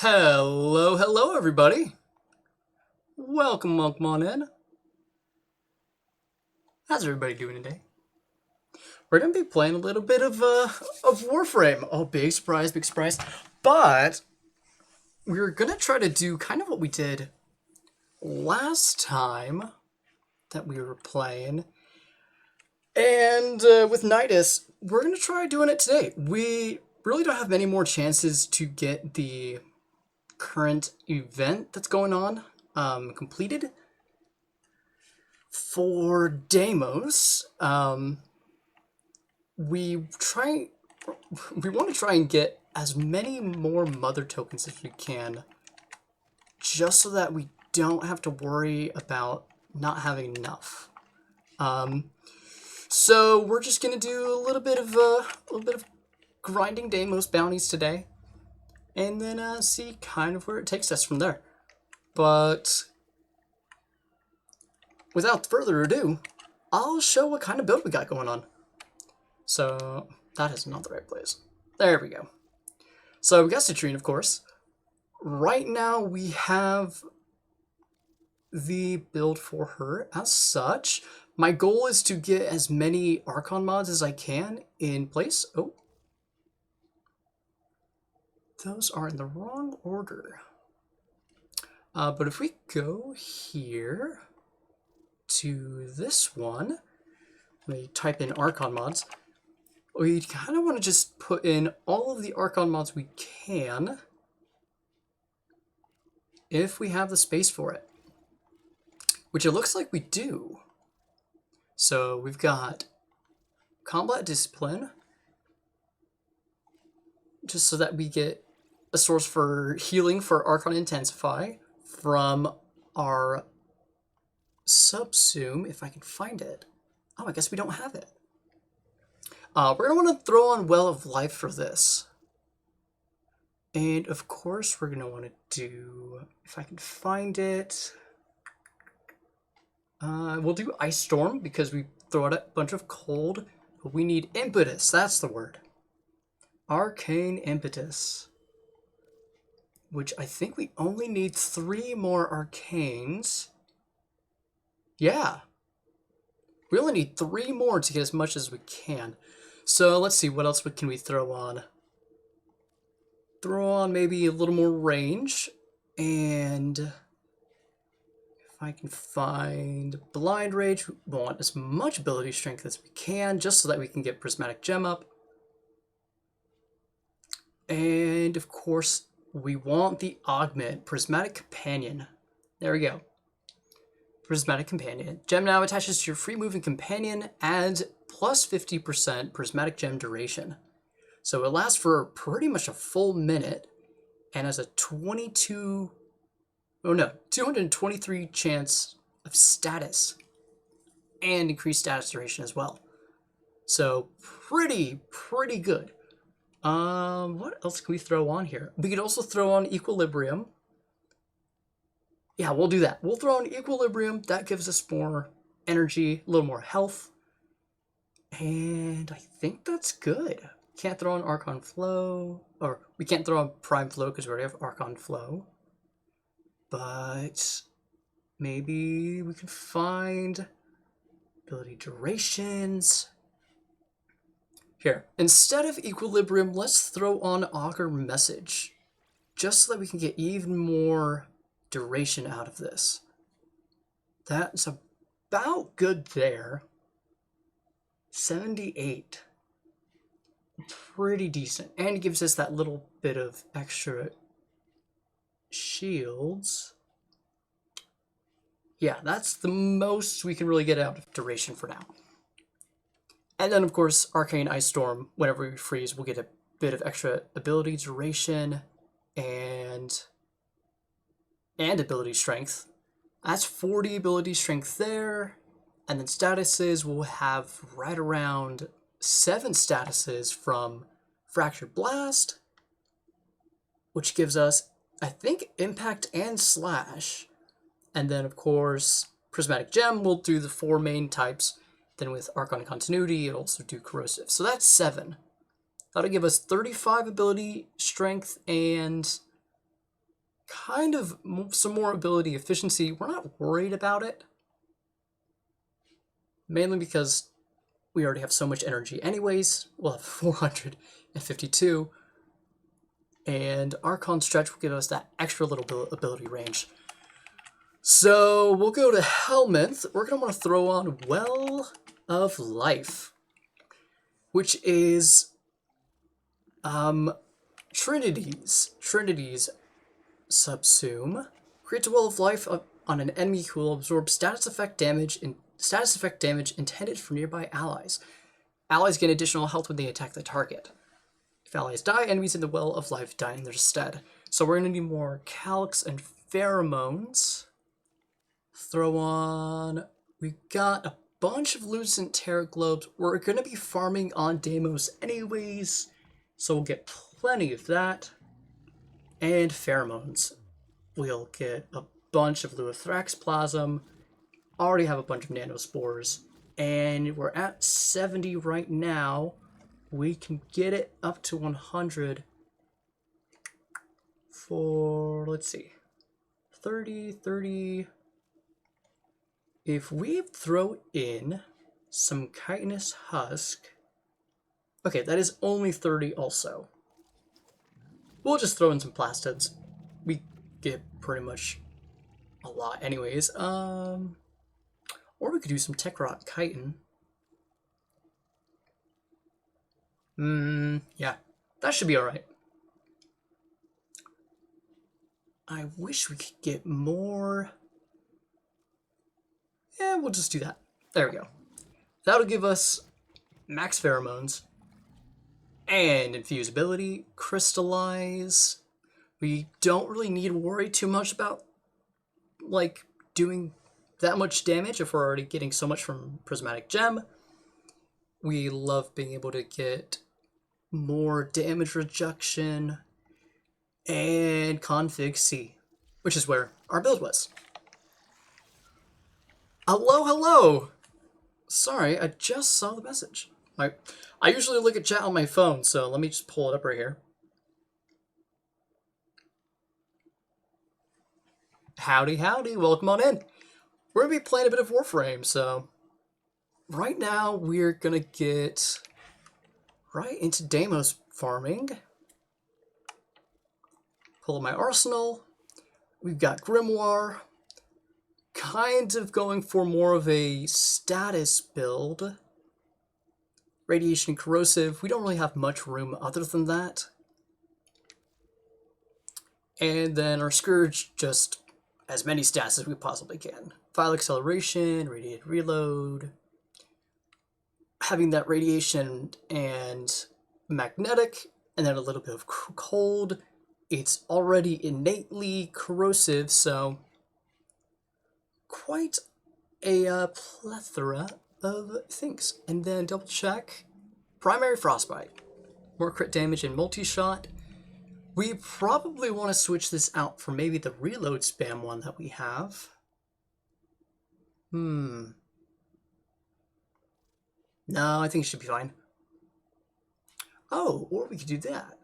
Hello everybody. Welcome on in. How's everybody doing today? We're gonna be playing a little bit of Warframe. Oh, big surprise, big surprise. But we're gonna try to do kind of what we did last time that we were playing. And with Nidus, we're gonna try doing it today. We really don't have many more chances to get the current event that's going on completed. For Deimos, we want to try and get as many more mother tokens as we can, just so that we don't have to worry about not having enough. So we're just gonna do a little bit of grinding Deimos bounties today, and then see kind of where it takes us from there. But without further ado, I'll show what kind of build we got going on. So that is not the right place. There we go. So we got Citrine, of course. Right now we have the build for her as such. My goal is to get as many Archon mods as I can in place. Oh. Those are in the wrong order. But if we go here to this one, we type in Archon mods. We kind of want to just put in all of the Archon mods we can, if we have the space for it, which it looks like we do. So we've got Combat Discipline, just so that we get a source for healing for Archon Intensify from our subsume, if I can find it. Oh, I guess we don't have it. We're going to want to throw on Well of Life for this. And of course, we're going to want to do, if I can find it, we'll do Ice Storm because we throw out a bunch of cold, but we need Impetus, that's the word. Arcane Impetus. Which I think we only need 3 more Arcanes. Yeah. We only need 3 more to get as much as we can. So let's see, what else can we throw on? Throw on maybe a little more range. And if I can find Blind Rage, we want as much ability strength as we can, just so that we can get Prismatic Gem up. And of course, we want the Augment, Prismatic Companion. There we go. Prismatic Companion. Gem now attaches to your free moving companion, adds plus 50% Prismatic Gem duration. So it lasts for pretty much a full minute, and has a 223 chance of status, and increased status duration as well. So pretty good. What else can we throw on here? We could also throw on Equilibrium. Yeah, we'll do that. We'll throw on Equilibrium. That gives us more energy, a little more health. And I think that's good. Can't throw on Archon Flow. Or we can't throw on Prime Flow because we already have Archon Flow. But maybe we can find ability durations. Here, instead of Equilibrium, let's throw on Augur Message, just so that we can get even more duration out of this. That's about good there. 78. Pretty decent. And it gives us that little bit of extra shields. Yeah, that's the most we can really get out of duration for now. And then, of course, Arcane Ice Storm, whenever we freeze, we'll get a bit of extra ability duration and ability strength. That's 40 ability strength there. And then statuses, we'll have right around 7 statuses from Fractured Blast, which gives us, I think, Impact and Slash. And then, of course, Prismatic Gem will do the 4 main types. Then with Archon Continuity, it'll also do Corrosive. So that's 7. That'll give us 35 ability strength and kind of some more ability efficiency. We're not worried about it. Mainly because we already have so much energy anyways. We'll have 452. And Archon Stretch will give us that extra little ability range. So we'll go to Helminth. We're going to want to throw on Well of Life, which is Trinity's subsume. Creates a Well of Life on an enemy who will absorb status effect damage intended for nearby allies. Allies gain additional health when they attack the target. If allies die, enemies in the Well of Life die in their stead. So we're going to need more Calyx and Pheromones. Throw on... We got a bunch of Lucent Terra Globes. We're going to be farming on Deimos anyways, so we'll get plenty of that. And Pheromones. We'll get a bunch of Luothrax Plasm. Already have a bunch of Nanospores. And we're at 70 right now. We can get it up to 100 for, let's see, 30. If we throw in some Chitinous Husk, okay, that is only 30 also. We'll just throw in some Plastids. We get pretty much a lot anyways. Or we could do some Techrot Chitin. Yeah, that should be alright. I wish we could get more. Yeah, we'll just do that. There we go. That'll give us max Pheromones and Infusability, Crystallize. We don't really need to worry too much about, like, doing that much damage if we're already getting so much from Prismatic Gem. We love being able to get more damage reduction and Config C, which is where our build was. Hello! Sorry, I just saw the message. I usually look at chat on my phone, so let me just pull it up right here. Howdy, welcome on in. We're going to be playing a bit of Warframe, so right now we're going to get right into Deimos farming. Pull up my arsenal. We've got Grimoire. Kind of going for more of a status build. Radiation and Corrosive. We don't really have much room other than that. And then our Scourge, just as many stats as we possibly can. File Acceleration, Radiated Reload. Having that Radiation and Magnetic, and then a little bit of Cold. It's already innately corrosive, so quite a plethora of things. And then double check. Primary Frostbite. More crit damage and multi-shot. We probably want to switch this out for maybe the reload spam one that we have. No, I think it should be fine. Oh, or we could do that.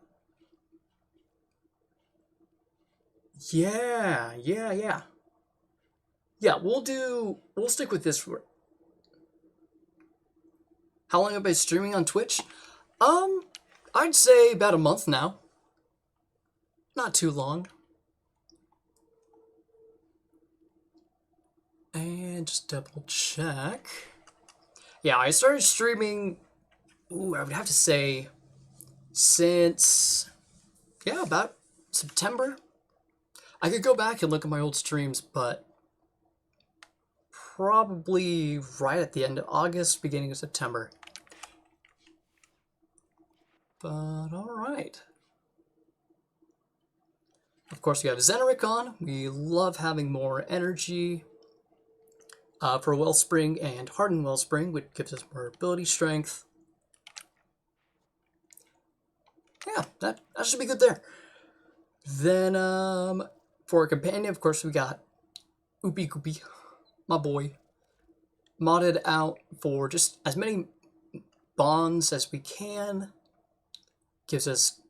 Yeah. Yeah, we'll stick with this for... How long have I been streaming on Twitch? I'd say about a month now. Not too long. And just double check. Yeah, I started streaming, I would have to say, since, yeah, about September. I could go back and look at my old streams, but probably right at the end of August, beginning of September. But alright. Of course, we have Zeneric on. We love having more energy for Wellspring and Hardened Wellspring, which gives us more ability strength. Yeah, that should be good there. Then, for a companion, of course, we got Oopie Goopie, my boy. Modded out for just as many bonds as we can. Gives us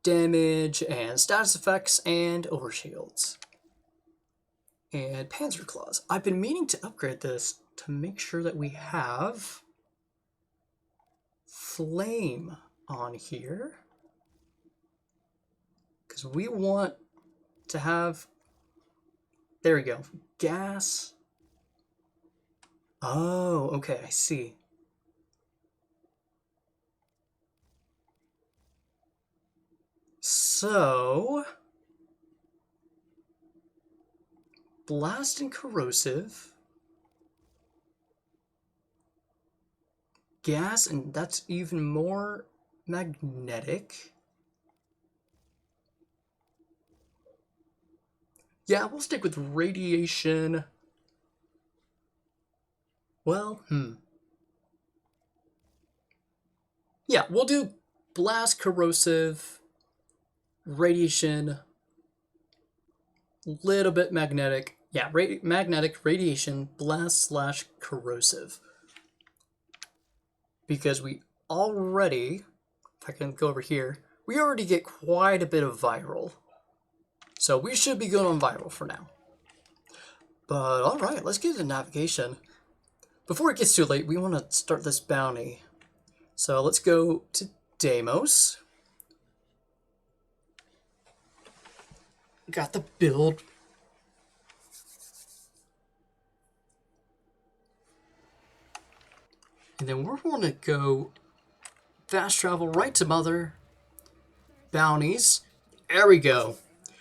damage and status effects and overshields. And Panzer Claws. I've been meaning to upgrade this to make sure that we have Flame on here. Because we want to have... There we go. Gas. Oh, okay, I see. So... Blast and Corrosive. Gas, and that's even more magnetic. Yeah, we'll stick with Radiation. Well, yeah, we'll do Blast, Corrosive, Radiation, little bit magnetic. Yeah, magnetic, Radiation, Blast / Corrosive. Because we already, if I can go over here, we already get quite a bit of viral. So we should be good on viral for now. But alright, let's get into navigation. Before it gets too late, we want to start this bounty. So let's go to Deimos. Got the build. And then we're going to go fast travel right to Mother. Bounties. There we go.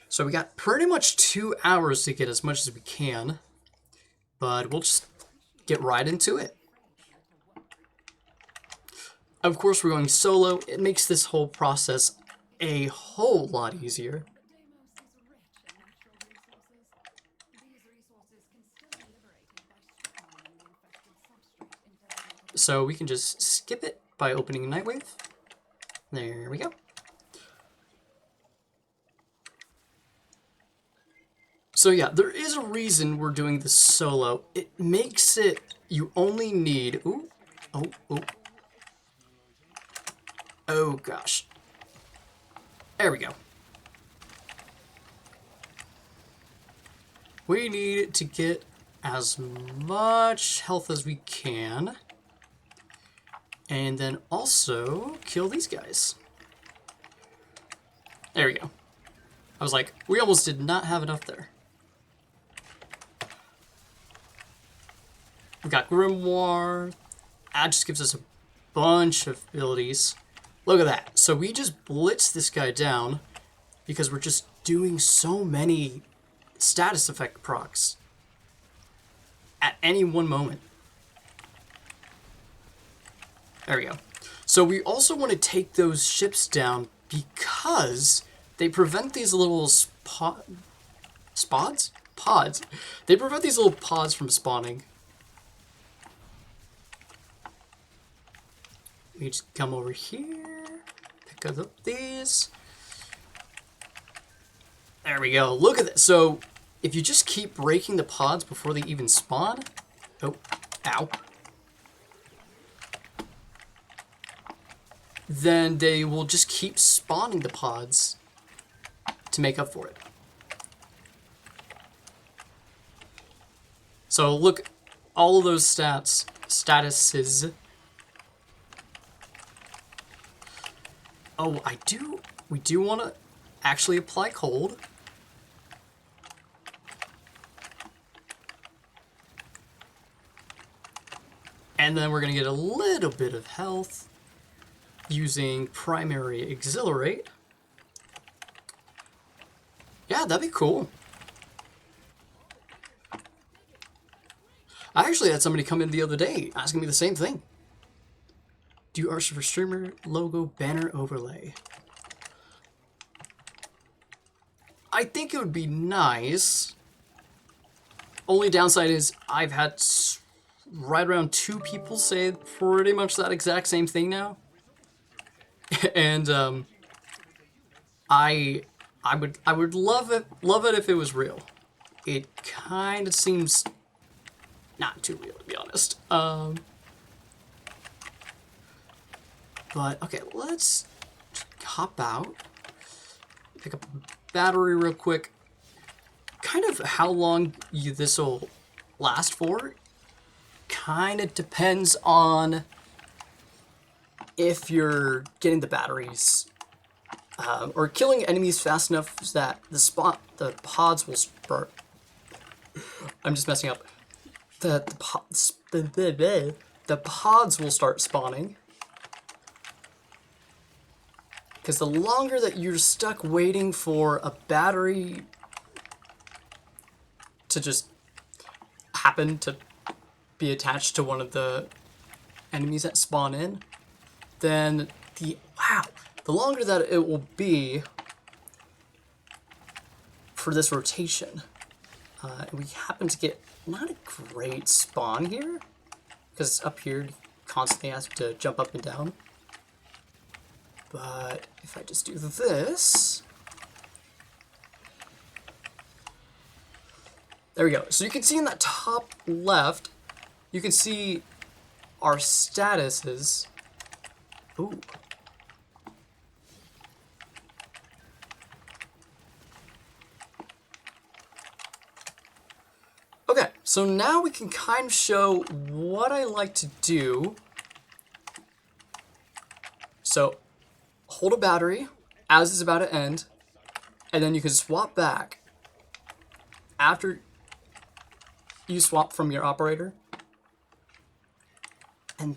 So we got pretty much 2 hours to get as much as we can. But we'll just get right into it. Of course, we're going solo. It makes this whole process a whole lot easier. So we can just skip it by opening Nightwave. There we go. So yeah, there is a reason we're doing this solo. It makes it, you only need, oh gosh. There we go. We need to get as much health as we can. And then also kill these guys. There we go. I was like, we almost did not have enough there. We got Grimoire. That just gives us a bunch of abilities. Look at that. So we just blitz this guy down because we're just doing so many status effect procs at any one moment. There we go. So we also want to take those ships down because they prevent these little pods? Pods. They prevent these little pods from spawning. We just come over here, pick up these. There we go. Look at that. So if you just keep breaking the pods before they even spawn. Oh, ow. Then they will just keep spawning the pods to make up for it. So look, all of those statuses. Oh, we do want to actually apply cold. And then we're going to get a little bit of health using primary exhilarate. Yeah, that'd be cool. I actually had somebody come in the other day asking me the same thing. Do Archer for Streamer logo banner overlay. I think it would be nice. Only downside is I've had right around 2 people say pretty much that exact same thing now. And I would love it if it was real. It kind of seems not too real, to be honest. But okay, let's hop out. pick up a battery real quick. Kind of how long this will last for kind of depends on if you're getting the batteries or killing enemies fast enough that the pods will start. I'm just messing up. The pods will start spawning. Because the longer that you're stuck waiting for a battery to just happen to be attached to one of the enemies that spawn in, then the longer that it will be for this rotation. We happen to get not a great spawn here, because it's up here, you constantly have to jump up and down. But if I just do this, there we go. So you can see in that top left, you can see our statuses. Ooh. Okay, so now we can kind of show what I like to do. So hold a battery as it's about to end, and then you can swap back after you swap from your operator, and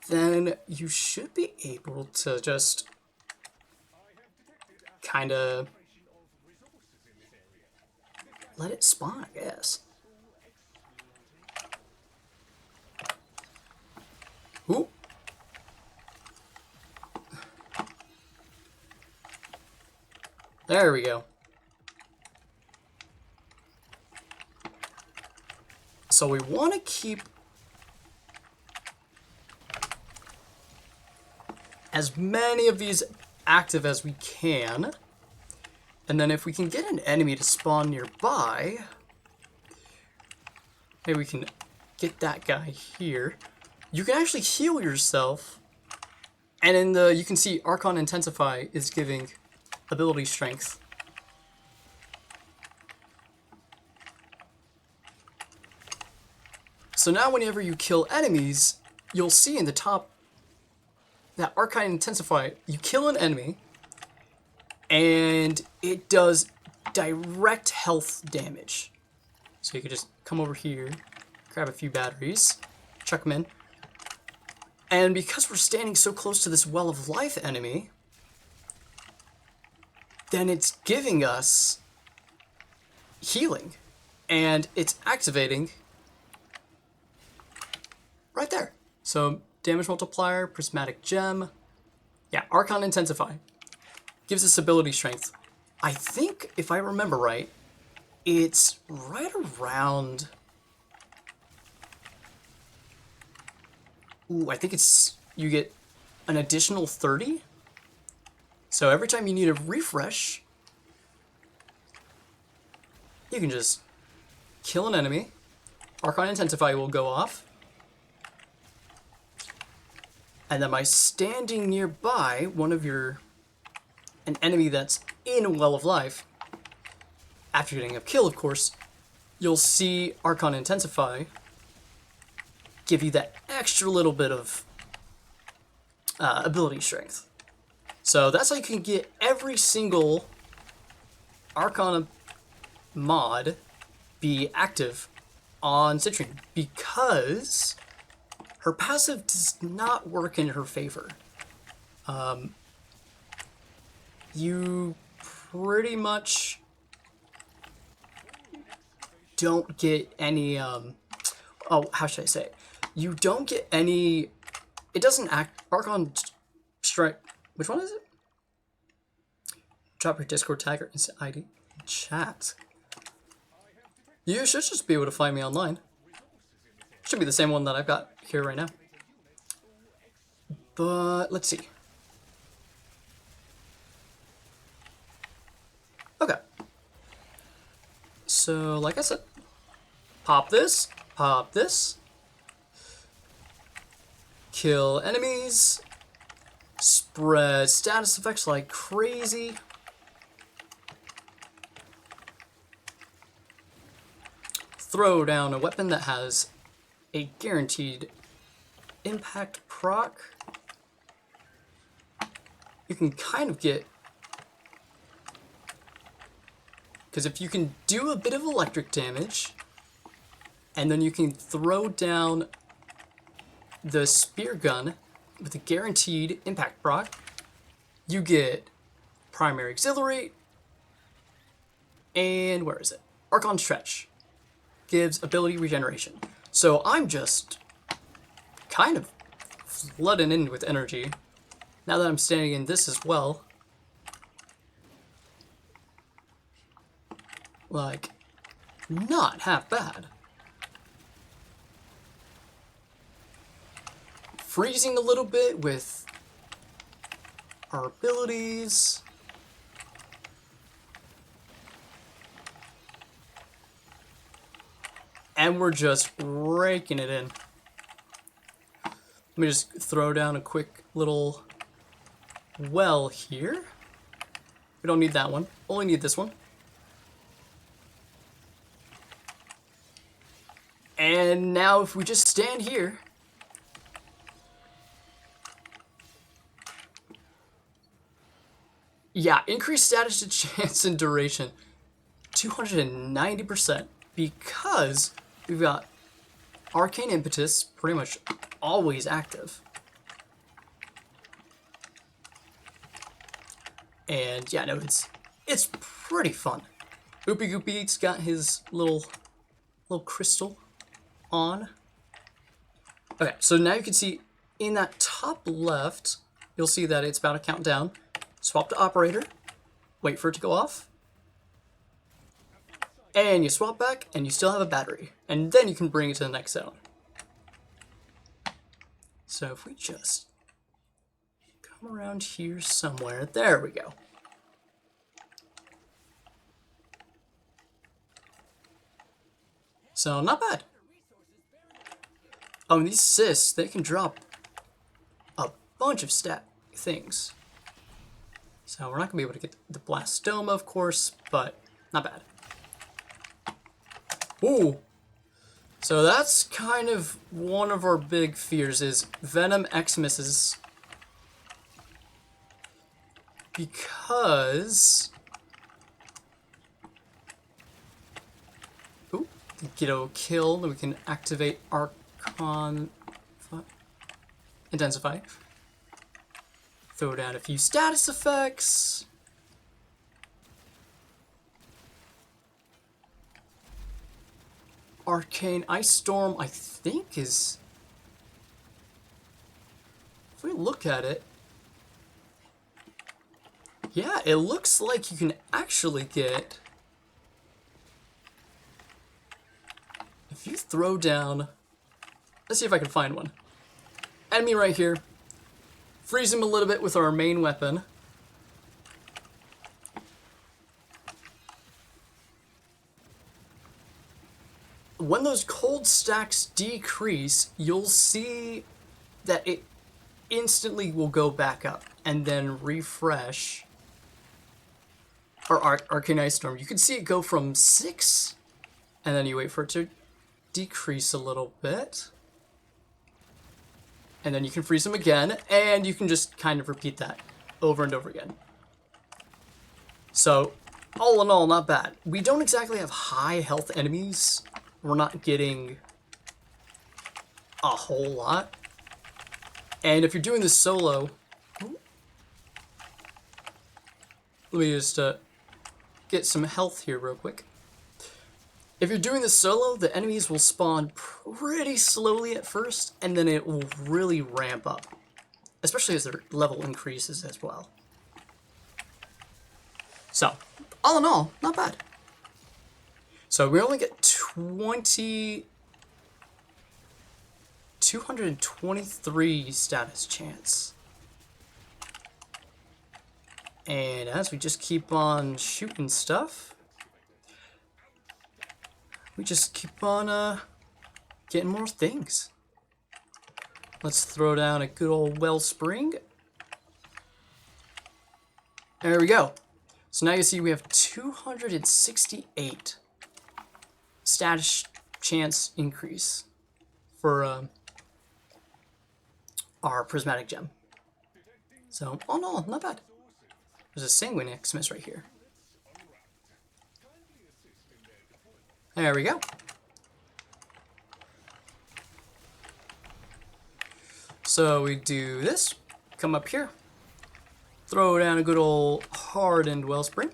then you should be able to just kind of let it spawn, I guess. Ooh. There we go. So we want to keep as many of these active as we can. And then if we can get an enemy to spawn nearby, maybe we can get that guy here. You can actually heal yourself. And in the, you can see Archon Intensify is giving ability strength. So now whenever you kill enemies, you'll see in the top that Archon Intensify, you kill an enemy, and it does direct health damage. So you can just come over here, grab a few batteries, chuck them in. And because we're standing so close to this Well of Life enemy, then it's giving us healing. And it's activating right there. So damage multiplier, prismatic gem. Yeah, Archon Intensify. Gives us ability strength. I think, if I remember right, it's right around... Ooh, I think it's... You get an additional 30. So every time you need a refresh, you can just kill an enemy. Archon Intensify will go off. And then by standing nearby an enemy that's in a Well of Life, after getting a kill, of course, you'll see Archon Intensify give you that extra little bit of ability strength. So that's how you can get every single Archon mod be active on Citrine, because her passive does not work in her favor. You pretty much don't get any, how should I say it? You don't get any, it doesn't act, Archon Strike, which one is it? Drop your Discord tag or instant ID in chat. You should just be able to find me online. Should be the same one that I've got here right now. But let's see. Okay. So, like I said, pop this, kill enemies, spread status effects like crazy. throw down a weapon that has a guaranteed impact proc, you can kind of get... Because if you can do a bit of electric damage, and then you can throw down the spear gun with a guaranteed impact proc, you get primary auxiliary, and where is it? Archon Stretch. Gives ability regeneration. So I'm just kind of flooding in with energy. Now that I'm standing in this as well. Like, not half bad. Freezing a little bit with our abilities. And we're just raking it in. Let me just throw down a quick little well here. We don't need that one. Only need this one. And now if we just stand here, yeah, increased status, chance, and duration 290% because we've got Arcane Impetus pretty much always active. And yeah, no, it's pretty fun. Oopie Goopie's got his little crystal on. Okay, so now you can see in that top left, you'll see that it's about to count down. Swap to operator, wait for it to go off, and you swap back, and you still have a battery. And then you can bring it to the next zone. So if we just come around here somewhere, there we go. So not bad. Oh, and these cysts, they can drop a bunch of stat things. So we're not gonna be able to get the blastoma, of course, but not bad. Ooh. So that's kind of one of our big fears is Venom X misses. Because... Ooh, get a kill, then we can activate Archon... Intensify. Throw down a few status effects. Arcane Ice Storm, I think, is... If we look at it... Yeah, it looks like you can actually get... If you throw down... Let's see if I can find one. Enemy right here. Freeze him a little bit with our main weapon. When those cold stacks decrease, you'll see that it instantly will go back up and then refresh. Or Arcane Ice Storm. You can see it go from 6, and then you wait for it to decrease a little bit. And then you can freeze them again, and you can just kind of repeat that over and over again. So, all in all, not bad. We don't exactly have high health enemies. We're not getting a whole lot. And if you're doing this solo... Let me just get some health here real quick. If you're doing this solo, the enemies will spawn pretty slowly at first, and then it will really ramp up. Especially as their level increases as well. So, all in all, not bad. So we only get 223 status chance. And as we just keep on shooting stuff, we just keep on getting more things. Let's throw down a good old wellspring. There we go. So now you see we have 268 status chance increase for our prismatic gem. So, oh no, not bad. There's a sanguine Xmas right here. There we go. So we do this, come up here, throw down a good old hardened wellspring,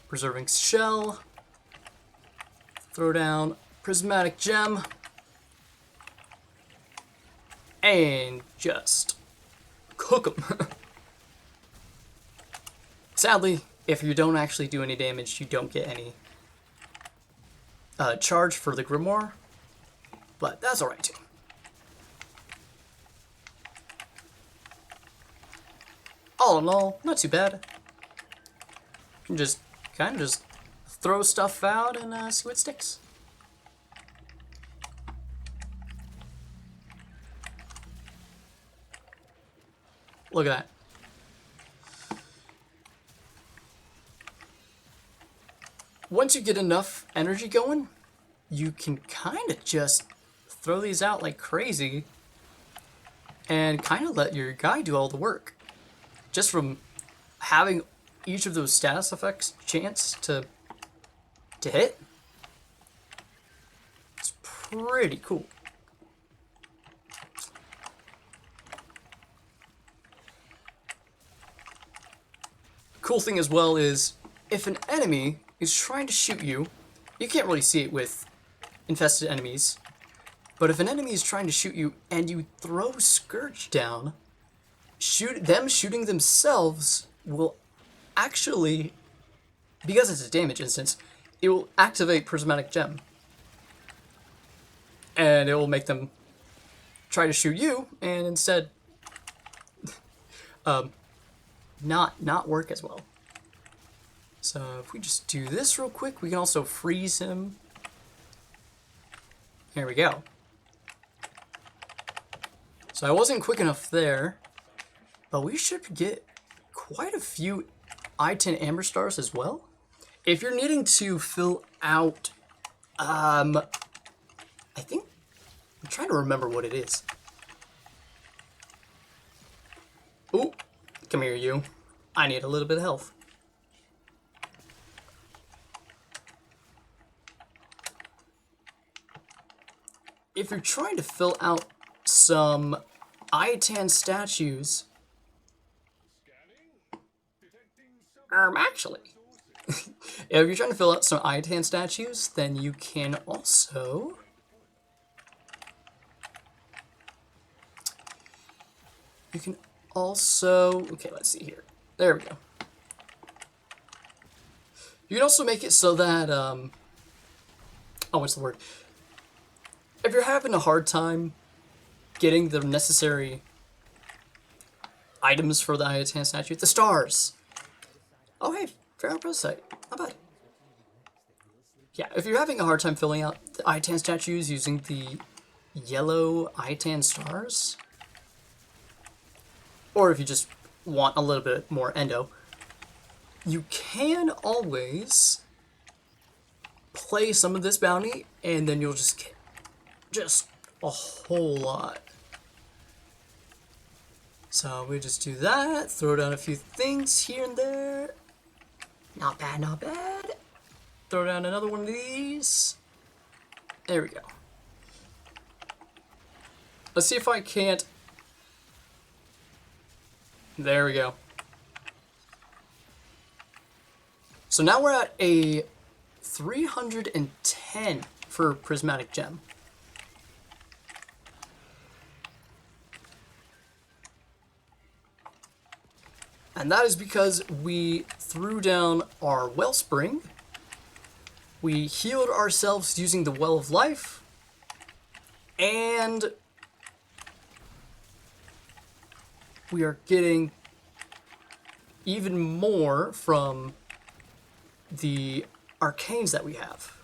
preserving shell, throw down prismatic gem, and just cook them. Sadly, if you don't actually do any damage, you don't get any charge for the grimoire, but that's alright too. All in all, not too bad. You can just kind of just throw stuff out and see what sticks. Look at that. Once you get enough energy going, you can kind of just throw these out like crazy and kind of let your guy do all the work. Just from having each of those status effects chance to hit, it's pretty cool. Cool thing as well is if an enemy is trying to shoot you, you can't really see it with infested enemies, but if an enemy is trying to shoot you and you throw Scourge down, shooting themselves will actually, because it's a damage instance, it will activate Prismatic Gem. And it will make them try to shoot you, and instead, not work as well. So if we just do this real quick, we can also freeze him. Here we go. So I wasn't quick enough there. But we should get quite a few I-10 Amber Stars as well. If you're needing to fill out, I think, I'm trying to remember what it is. Ooh, come here you. I need a little bit of health. If you're trying to fill out some I-10 statues, actually, if you're trying to fill out some I-10 statues, then you can also okay, let's see here. There we go. You can also make it so that, oh, what's the word? If you're having a hard time getting the necessary items for the I-10 statue, the stars. Oh, hey, fair site. Not bad. Yeah, if you're having a hard time filling out the I-10 statues using the yellow I-10 stars, or if you just want a little bit more endo, you can always play some of this bounty, and then you'll just get just a whole lot. So we just do that, throw down a few things here and there. Not bad, not bad. Throw down another one of these. There we go. Let's see if I can't. There we go. So now we're at a 310 for Prismatic Gem. And that is because we threw down our Wellspring. We healed ourselves using the Well of Life. And we are getting even more from the arcanes that we have.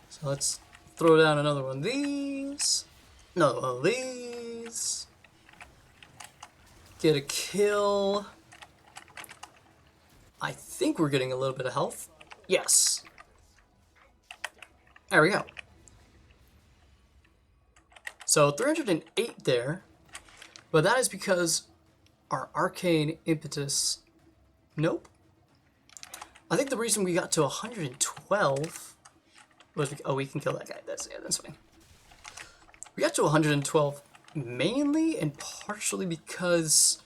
So let's throw down another one of these. Another one of these. Get a kill. I think we're getting a little bit of health. Yes. There we go. So 308 there, but that is because our arcane impetus. Nope. I think the reason we got to 112 was we can kill that guy. That's fine. We got to 112 mainly and partially because.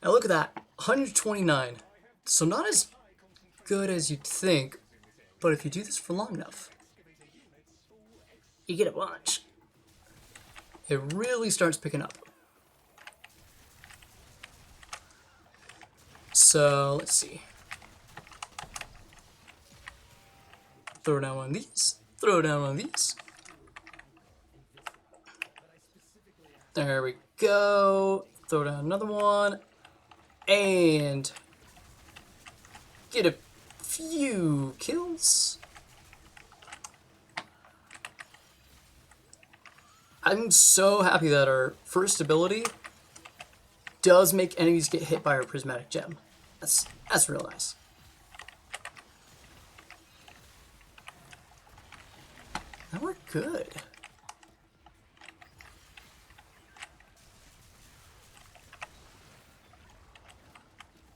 Now look at that, 129. So not as good as you'd think, but if you do this for long enough, you get a bunch. It really starts picking up. So let's see. Throw down one of these. Throw down one of these. There we go. Throw down another one. And get a few kills. I'm so happy that our first ability does make enemies get hit by our prismatic gem. That's real nice. Now we're good.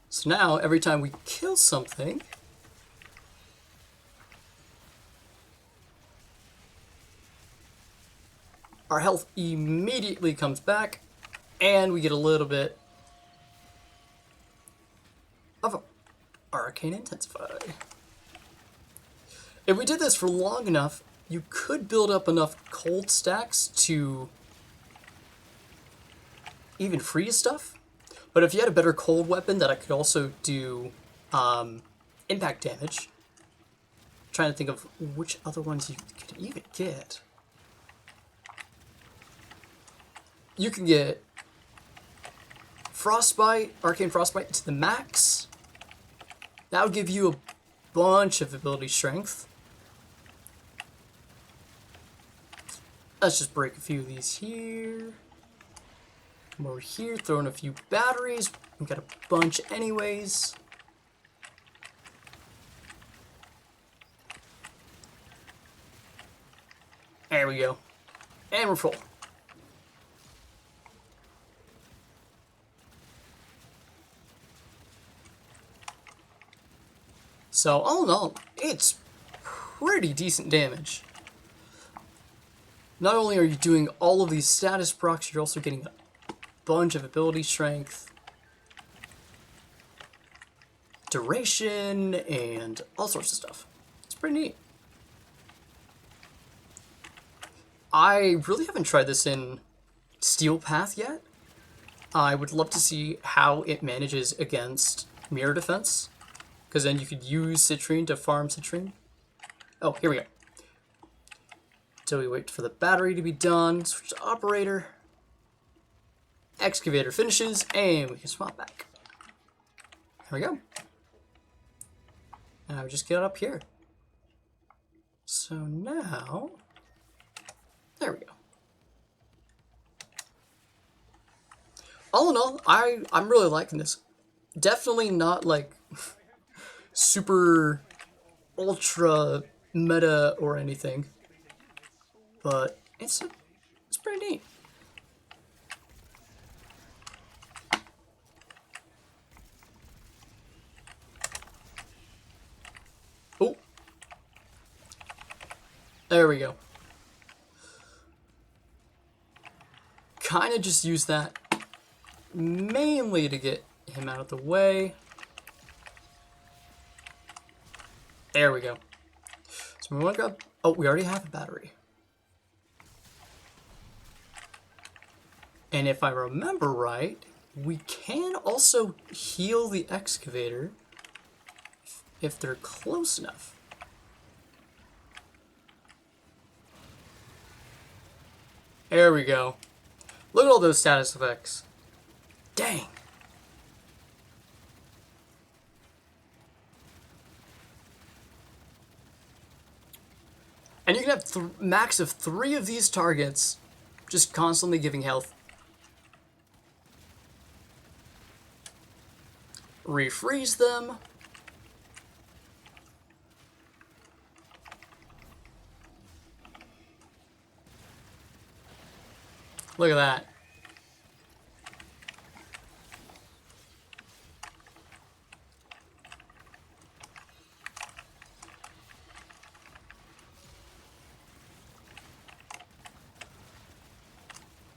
So now every time we kill something, our health immediately comes back, and we get a little bit of arcane intensified. If we did this for long enough, you could build up enough cold stacks to even freeze stuff. But if you had a better cold weapon that I could also do impact damage, I'm trying to think of which other ones you could even get. You can get Frostbite, Arcane Frostbite to the max. That would give you a bunch of ability strength. Let's just break a few of these here. Come over here, throw in a few batteries. We got a bunch anyways. There we go. And we're full. So all in all, it's pretty decent damage. Not only are you doing all of these status procs, you're also getting a bunch of ability strength, duration, and all sorts of stuff. It's pretty neat. I really haven't tried this in Steel Path yet. I would love to see how it manages against mirror defense, because then you could use Citrine to farm Citrine. Oh, here we go. So we wait for the battery to be done, switch to operator. Excavator finishes, and we can swap back. Here we go. Now we just get up here. So now, there we go. All in all, I'm really liking this. Definitely not like super ultra meta or anything, but it's pretty neat. Oh, there we go. Kind of just use that mainly to get him out of the way. There we go. So we want to grab. Oh, we already have a battery. And if I remember right, we can also heal the excavator if they're close enough. There we go. Look at all those status effects. Dang. And you can have max of 3 of these targets just constantly giving health. refreeze them. Look at that.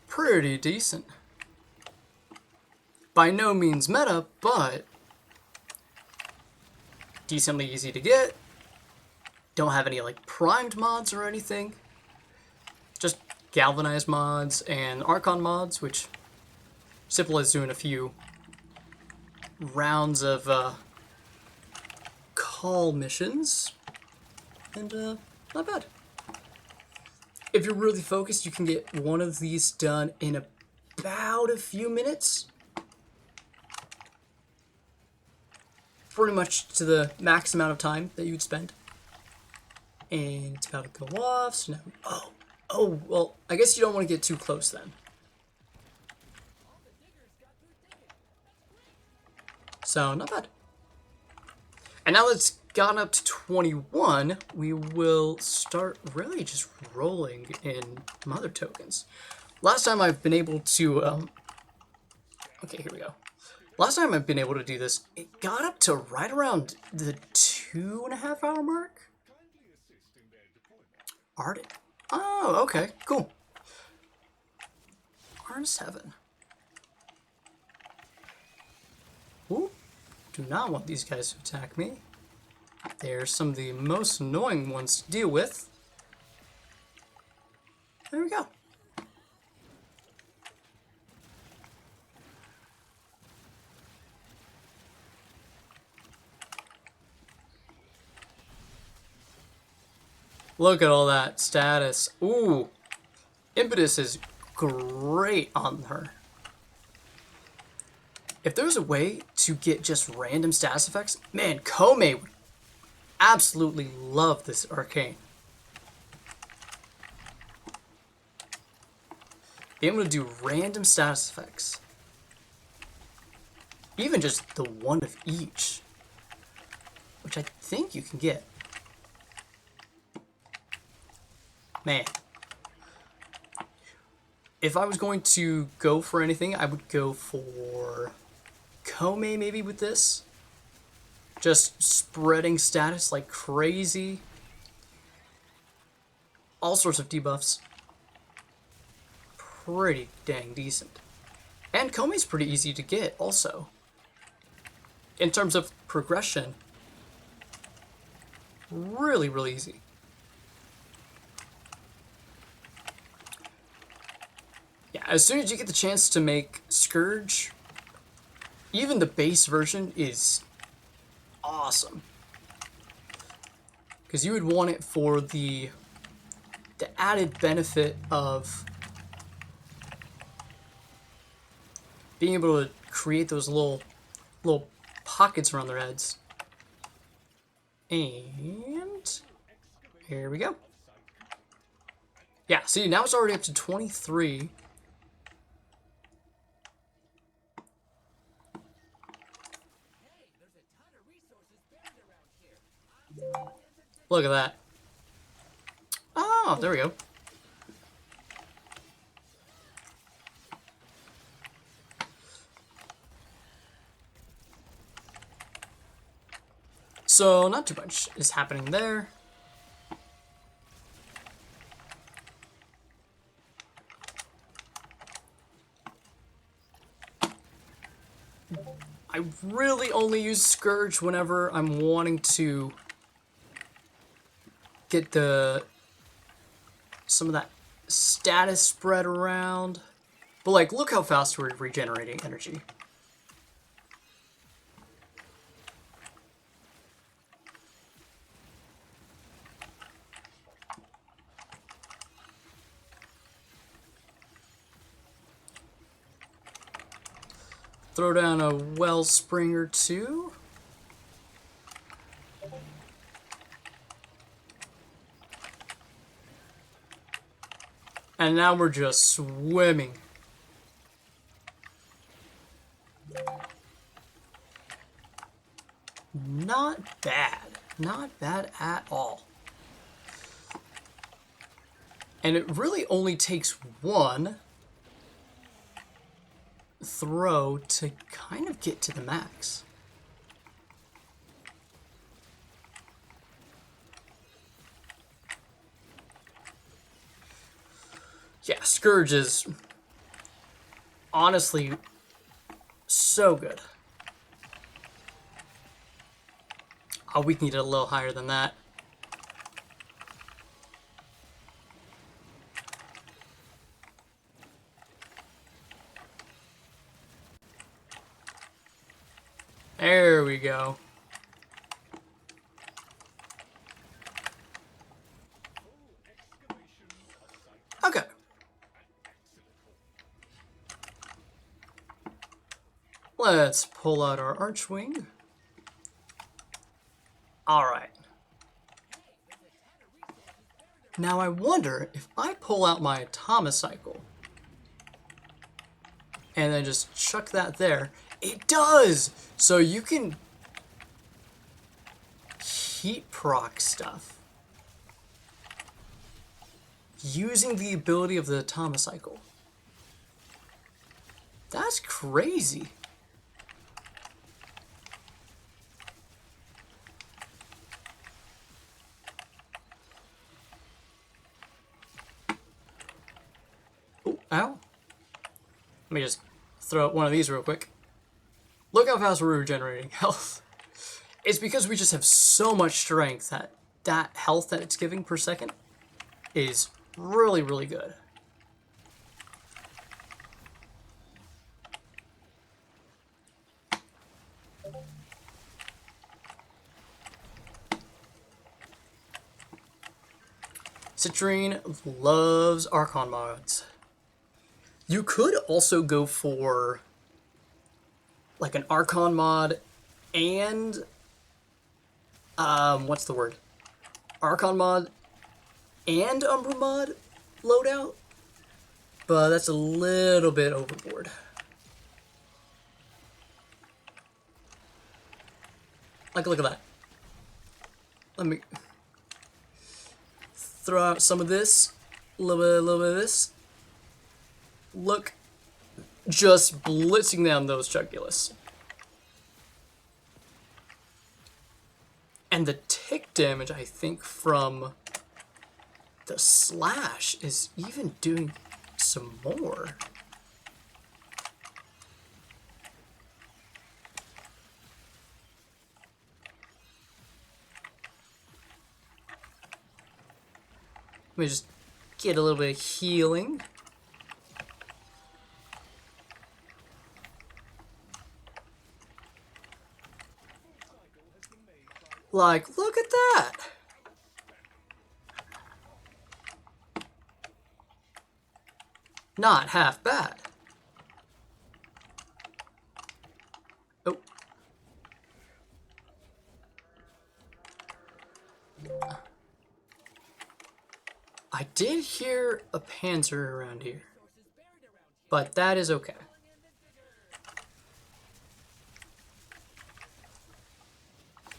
Pretty decent. By no means meta, but decently easy to get. Don't have any like primed mods or anything. Just galvanized mods and Archon mods, which simple as doing a few rounds of call missions, and not bad. If you're really focused, you can get one of these done in about a few minutes. Pretty much to the max amount of time that you would spend. And it's about to go off, so now, oh, well, I guess you don't want to get too close then. So, not bad. And now that it's gotten up to 21, we will start really just rolling in mother tokens. Last time I've been able to, okay, here we go. Last time I've been able to do this, it got up to right around the 2.5 hour mark. Arden. Oh, okay, cool. Arden's Heaven. Ooh, do not want these guys to attack me. They're some of the most annoying ones to deal with. There we go. Look at all that status. Ooh. Impetus is great on her. If there's a way to get just random status effects, man, Kome would absolutely love this arcane. Being able to do random status effects. Even just the one of each. Which I think you can get. Man. If I was going to go for anything, I would go for Kome maybe with this. Just spreading status like crazy. All sorts of debuffs. Pretty dang decent. And Kome's pretty easy to get also. In terms of progression. Really, really easy. Yeah, as soon as you get the chance to make Scourge, even the base version is awesome. Because you would want it for the added benefit of being able to create those little pockets around their heads. And here we go. Yeah, see, now it's already up to 23. Look at that. Oh, there we go. So, not too much is happening there. I really only use Scourge whenever I'm wanting to get some of that status spread around. But like, look how fast we're regenerating energy. Throw down a wellspring or two. And now we're just swimming. not bad. Not bad at all. And it really only takes one throw to kind of get to the max. Yeah, Scourge is honestly so good. Oh, we can get it a little higher than that. There we go. Okay. Let's pull out our Archwing. Alright. Now I wonder if I pull out my Atomicycle and then just chuck that there. It does! So you can heat proc stuff using the ability of the Atomicycle. That's crazy. Oh, ow. Let me just throw out one of these real quick. Look how fast we're regenerating health. It's because we just have so much strength that that health that it's giving per second is really, really good. Citrine loves Archon mods. You could also go for like an Archon mod and what's the word? Archon mod and Umbra mod loadout, but that's a little bit overboard. Like, look at that. Let me throw out some of this, a little bit of this. Look, just blitzing down those Chugulus. And the tick damage, I think, from the slash is even doing some more. Let me just get a little bit of healing. Like, look at that! Not half bad. Oh. I did hear a Panzer around here, but that is okay.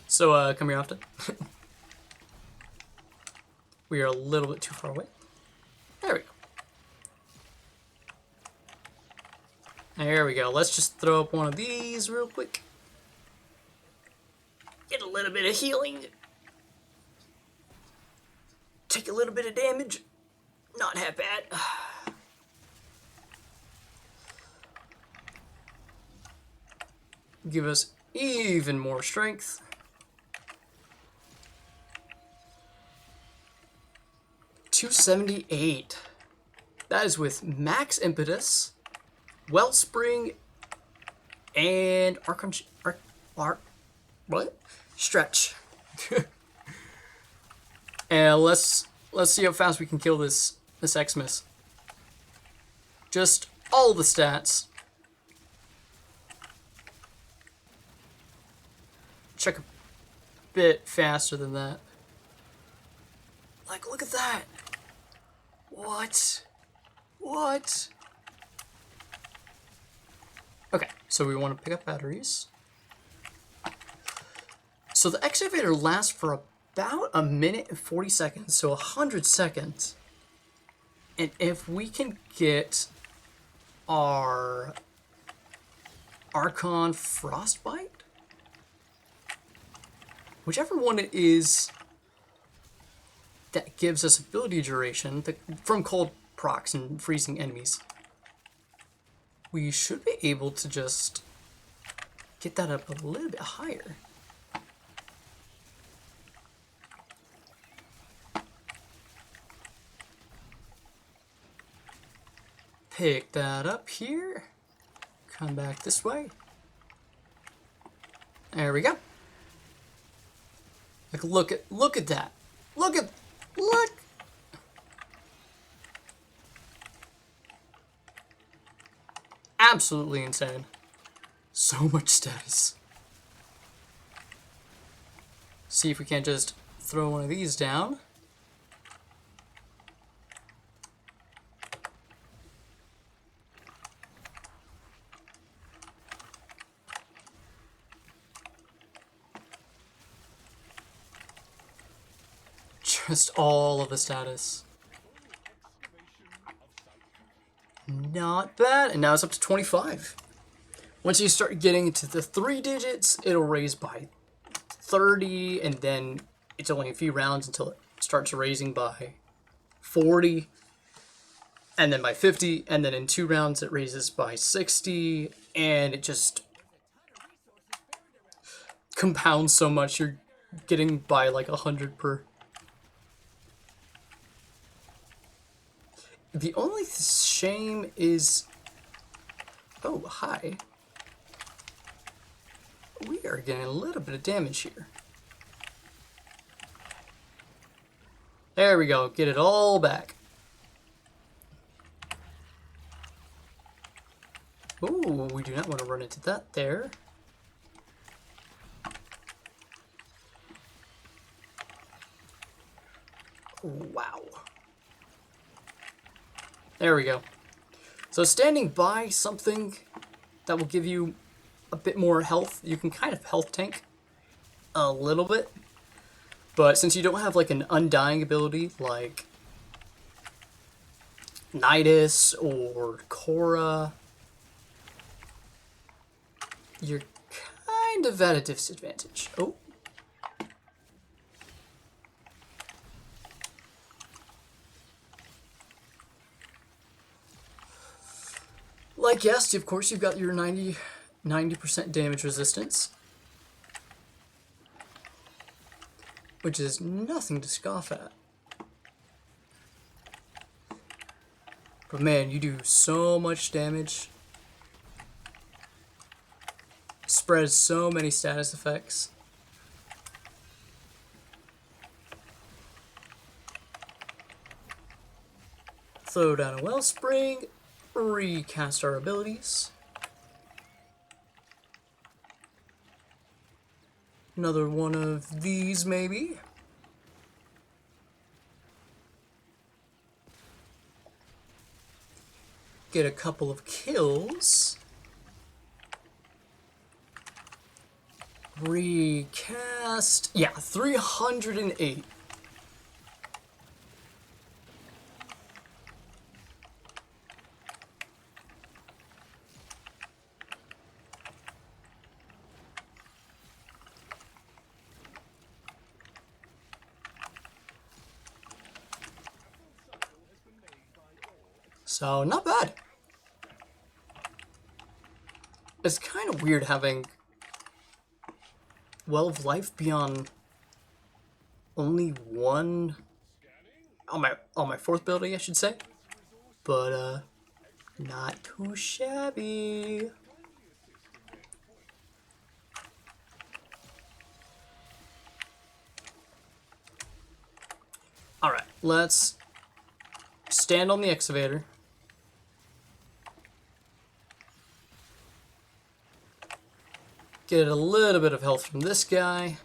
So, come here often. We are a little bit too far away. There we go. There we go. Let's just throw up one of these real quick. Get a little bit of healing. Take a little bit of damage. Not half bad. Give us even more strength. $278. That is with max impetus, Wellspring, and Archon. What? Stretch. And let's see how fast we can kill this Xmas. Just all the stats. Check a bit faster than that. Like, look at that. What? What? Okay, so we want to pick up batteries. So the excavator lasts for about a minute and 40 seconds, so 100 seconds. And if we can get our Archon Frostbite, whichever one it is that gives us ability duration from cold procs and freezing enemies, we should be able to just get that up a little bit higher. Pick that up here. Come back this way. There we go. Like, look at that. Look. Absolutely insane. So much status. See if we can't just throw one of these down. Just all of the status. Not bad. And now it's up to 25. Once you start getting into the 3 digits, it'll raise by 30, and then it's only a few rounds until it starts raising by 40, and then by 50, and then in 2 rounds it raises by 60, and it just compounds so much you're getting by like 100 per. The only shame is... Oh, hi. We are getting a little bit of damage here. There we go. Get it all back. Ooh, we do not want to run into that there. Wow. There we go. So standing by something that will give you a bit more health, you can kind of health tank a little bit. But since you don't have like an undying ability like Nidus or Korra, you're kind of at a disadvantage. Oh. Like, yes, of course, you've got your 90% damage resistance, which is nothing to scoff at. But man, you do so much damage. Spreads so many status effects. Throw down a Wellspring. Recast our abilities. Another one of these, maybe. Get a couple of kills. Recast. Yeah, 308. So, not bad. It's kind of weird having Well of Life be on only one on my 4th ability, I should say. But not too shabby. Alright, let's stand on the excavator. Get a little bit of health from this guy.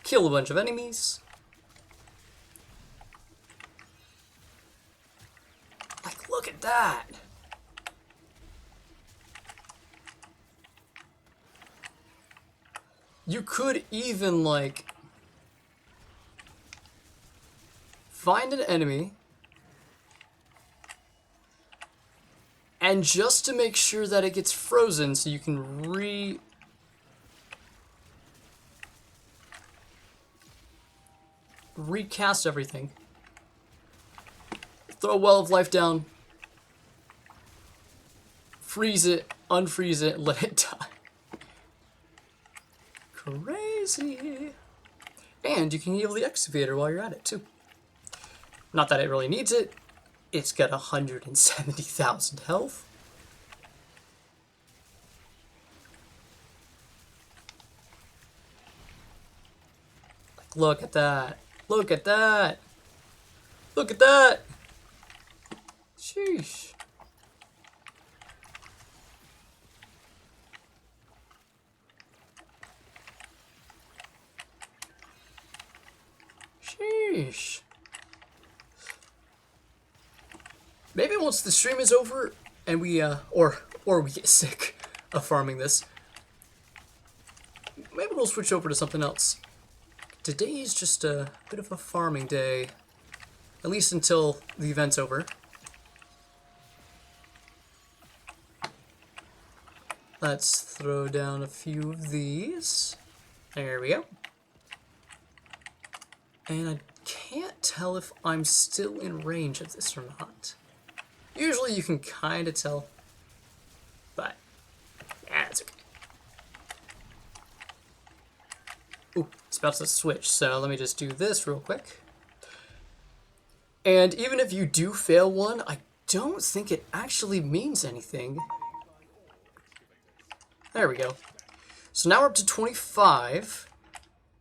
Kill a bunch of enemies. Like, look at that. You could even, like, find an enemy, and just to make sure that it gets frozen so you can recast everything. Throw a well of life down, freeze it, unfreeze it, let it die. Crazy. And you can heal the excavator while you're at it too. Not that it really needs it. It's got 170,000 health. Look at that. Look at that. Look at that. Sheesh. Sheesh. Maybe once the stream is over and we or we get sick of farming this, maybe we'll switch over to something else. Today is just a bit of a farming day, at least until the event's over. Let's throw down a few of these. There we go. And I can't tell if I'm still in range of this or not. Usually you can kind of tell, but that's okay. Ooh, it's about to switch, so let me just do this real quick. And even if you do fail one, I don't think it actually means anything. There we go. So now we're up to 25,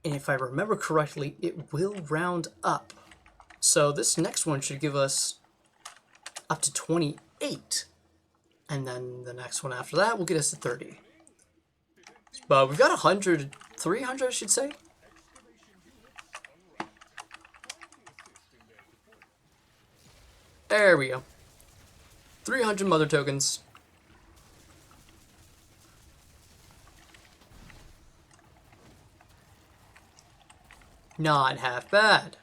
and if I remember correctly, it will round up. So this next one should give us up to 28, and then the next one after that will get us to 30. But we've got 100, 300 I should say. There we go. 300 mother tokens. Not half bad.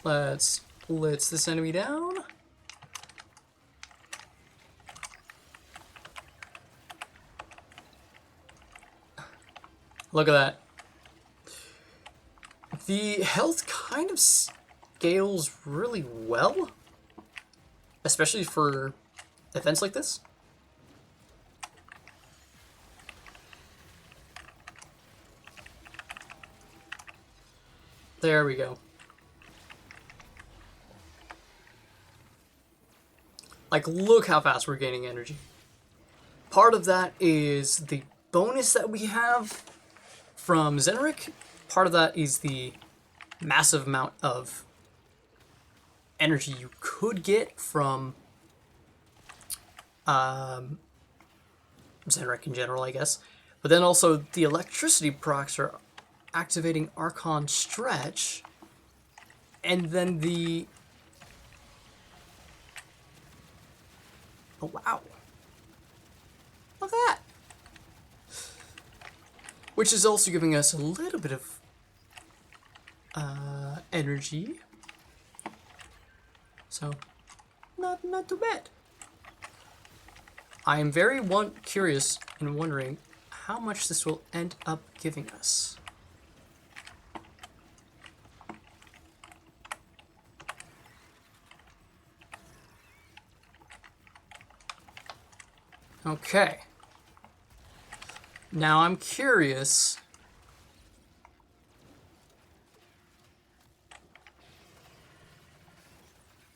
Let's blitz this enemy down. Look at that. The health kind of scales really well, especially for events like this. There we go. Like, look how fast we're gaining energy. Part of that is the bonus that we have from Zenrik. Part of that is the massive amount of energy you could get from Zenrik in general, I guess. But then also the electricity procs are activating Archon Stretch, and then the... Oh, wow. Look at that. Which is also giving us a little bit of energy. So, not too bad. I am very curious and wondering how much this will end up giving us. Okay. Now I'm curious.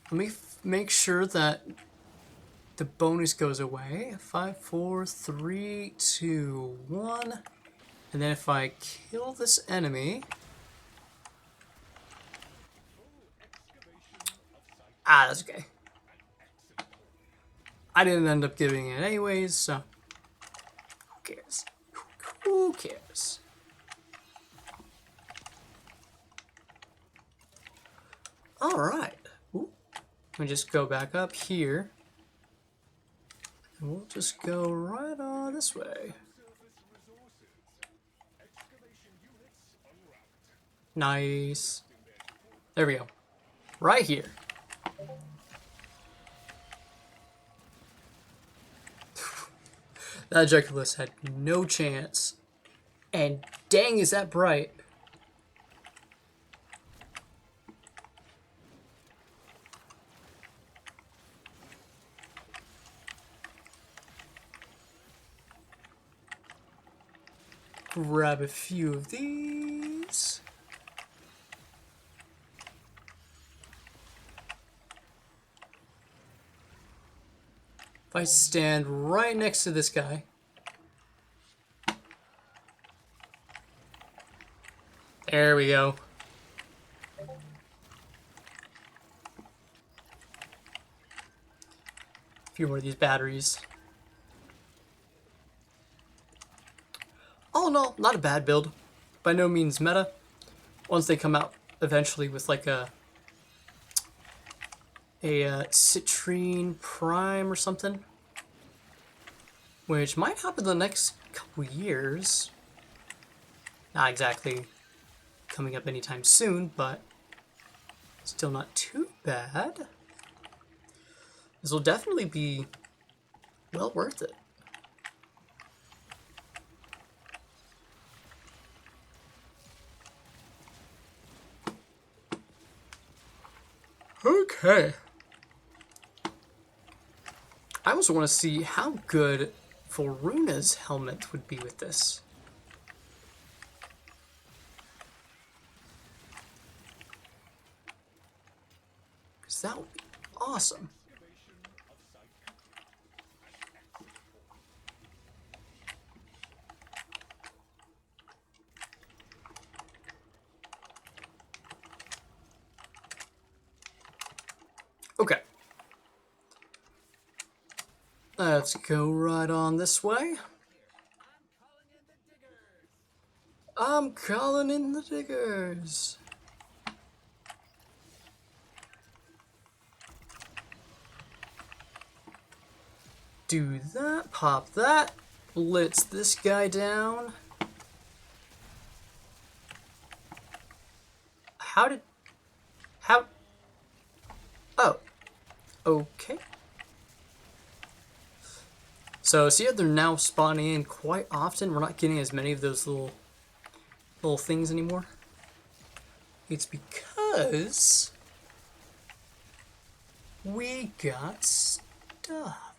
Let me make sure that the bonus goes away. 5, 4, 3, 2, 1. And then if I kill this enemy... Ah, that's okay. I didn't end up giving it anyways, so... Who cares? Who cares? Alright. Let me just go back up here. And we'll just go right on this way. Nice. There we go. Right here. That Ejeculus had no chance. And dang, is that bright. Grab a few of these. If I stand right next to this guy. There we go. A few more of these batteries. All in all, not a bad build. By no means meta. Once they come out eventually with like a Citrine Prime or something, which might happen the next couple years. Not exactly coming up anytime soon, but still not too bad. This will definitely be well worth it. Okay. I also want to see how good Varuna's helmet would be with this. Because that would be awesome. Okay. Let's go right on this way. I'm calling in the diggers. Do that, pop that, blitz this guy down. How? Oh, okay. So see how they're now spawning in quite often? We're not getting as many of those little things anymore. It's because we got stuff.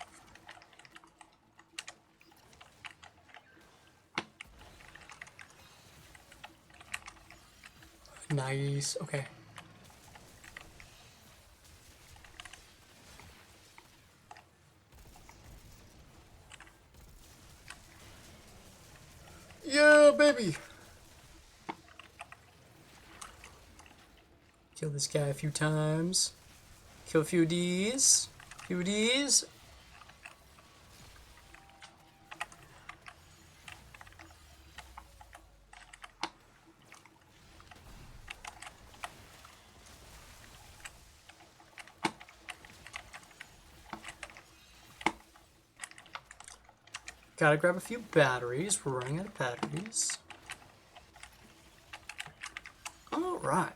Nice. Okay. Yeah, baby. Kill this guy a few times. Kill a few of these. A few of these. Gotta grab a few batteries. We're running out of batteries. Alright.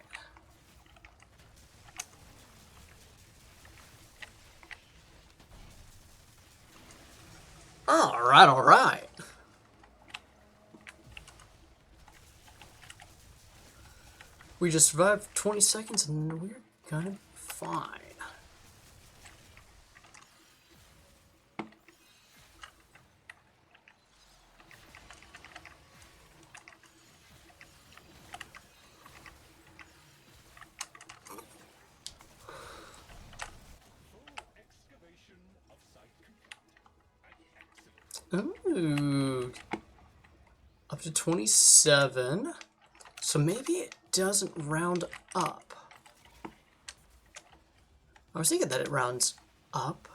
Alright. We just survived 20 seconds and we're gonna be fine. Ooh. Up to 27. So maybe it doesn't round up. I was thinking that it rounds up,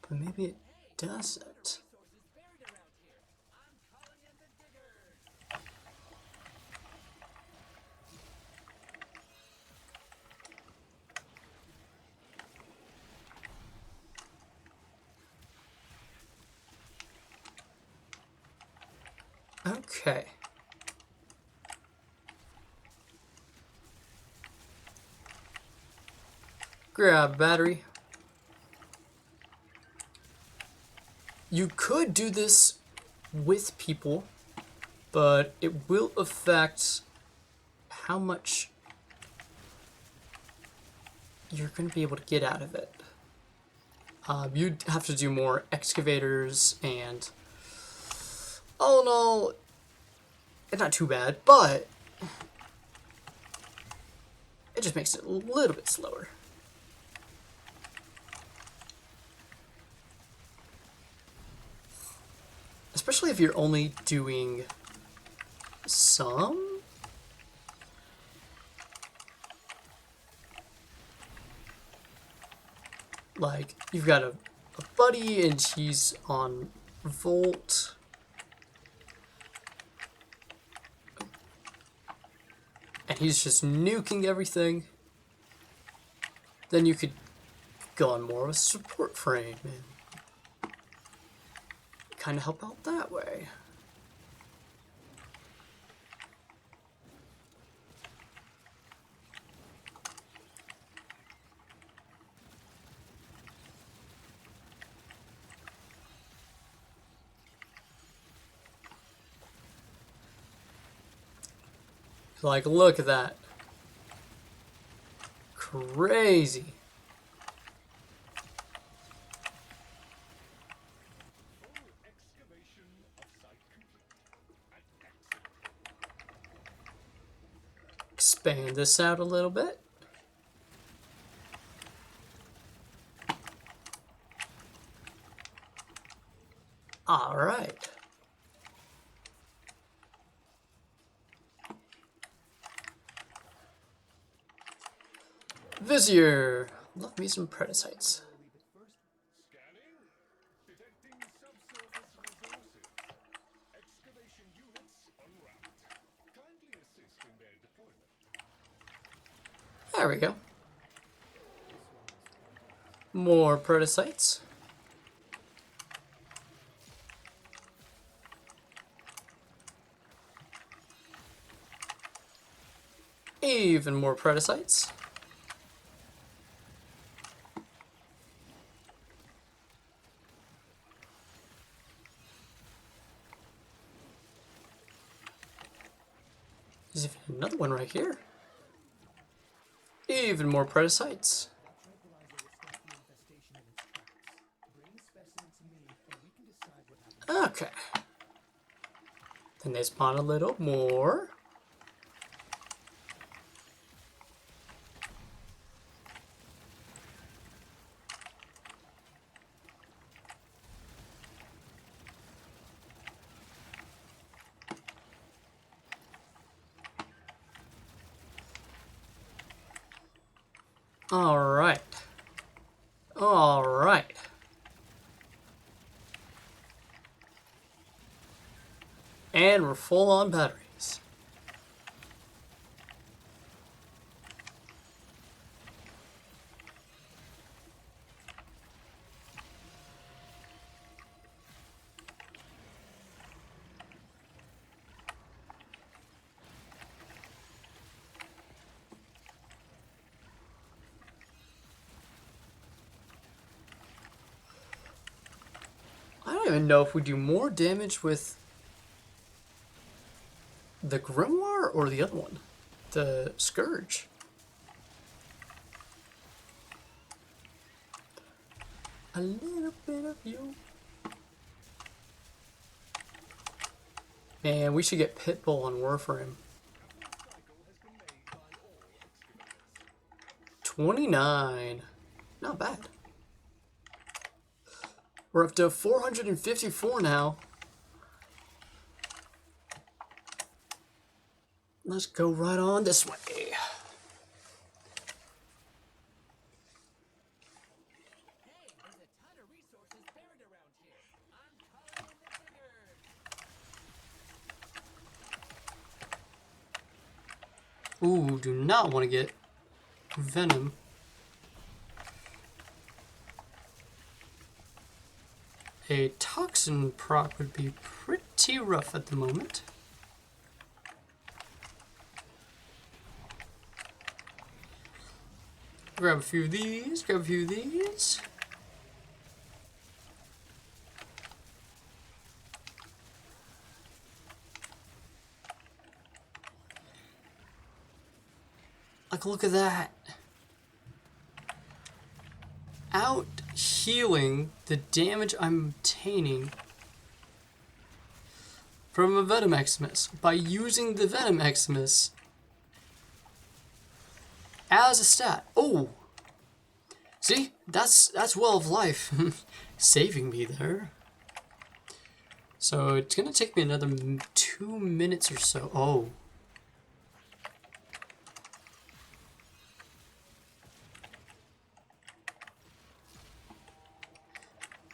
but maybe it doesn't. Okay. grab a battery. You could do this with people, but it will affect how much you're going to be able to get out of it. You'd have to do more excavators, and all in all, it's not too bad, but it just makes it a little bit slower. Especially if you're only doing some. Like, you've got a buddy and he's on Volt. And he's just nuking everything. Then you could go on more of a support frame and kind of help out that way. Like, look at that. Crazy. Expand this out a little bit. All right. Vizier. Love me some Predicites. There we go. More Predicites. Even more Predicites. There's even another one right here. Even more Predicites. Okay. Then they spawn a little more. All right. All right. And we're full on batteries. I don't even know if we do more damage with the Grimoire or the other one, the Scourge. A little bit of you. Man, we should get Pitbull on Warframe. 29. Not bad. We're up to 454 now. Let's go right on this way. Ooh, do not want to get Venom. A Toxin proc would be pretty rough at the moment. Grab a few of these, grab a few of these. Like, look at that. Out healing the damage I'm obtaining from a Venom Eximus by using the Venom Eximus as a stat. Oh! See? That's Well of Life saving me there. So it's gonna take me another 2 minutes or so. Oh.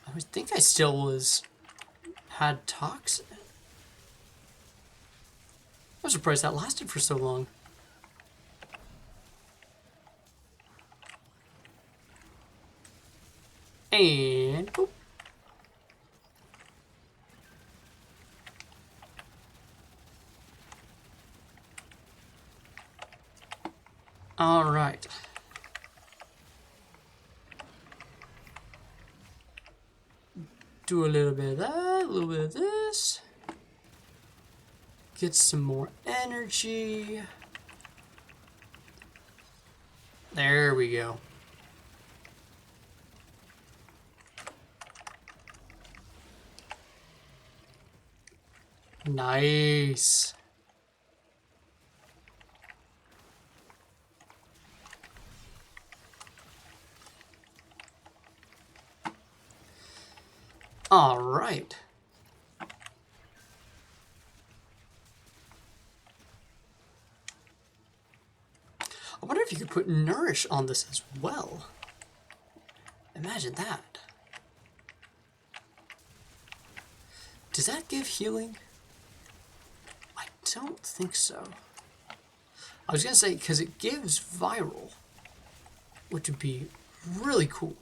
I think I still had toxin. I'm surprised that lasted for so long. And boop. All right. Do a little bit of that, a little bit of this. Get some more energy. There we go. Nice. All right. I wonder if you could put Nourish on this as well. Imagine that. Does that give healing? I don't think so. I was gonna say, because it gives viral, which would be really cool.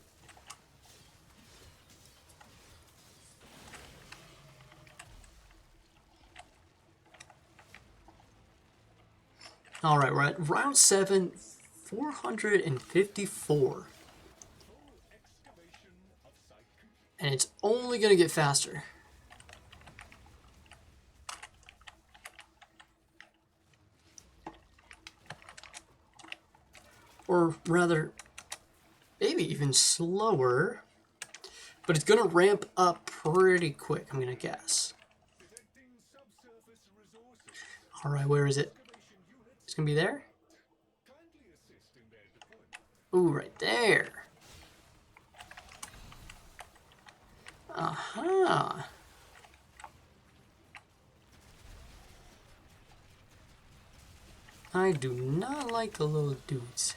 All right, we're at round 7, 454. And it's only gonna get faster. Or rather, maybe even slower. But it's gonna ramp up pretty quick, I'm gonna guess. All right, where is it? It's gonna be there? Ooh, right there. Aha. I do not like the little dudes.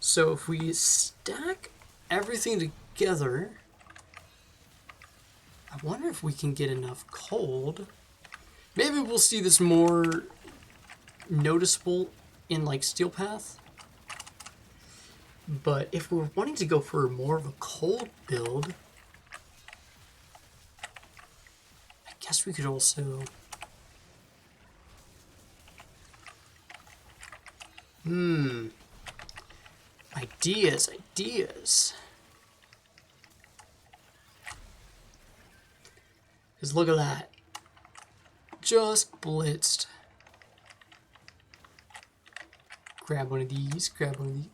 So if we stack everything together, I wonder if we can get enough cold. Maybe we'll see this more noticeable in like Steel Path. But if we're wanting to go for more of a cold build, I guess we could also... Ideas. Because look at that. Just blitzed. Grab one of these, grab one of these.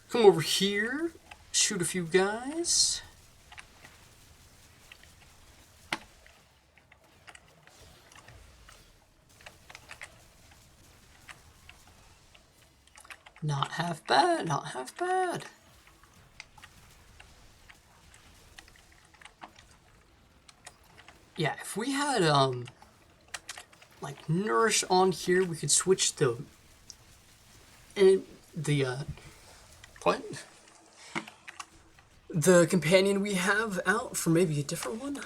Come over here, shoot a few guys. Not half bad, not half bad. Yeah, if we had like Nourish on here, we could switch the what? The companion we have out for maybe a different one.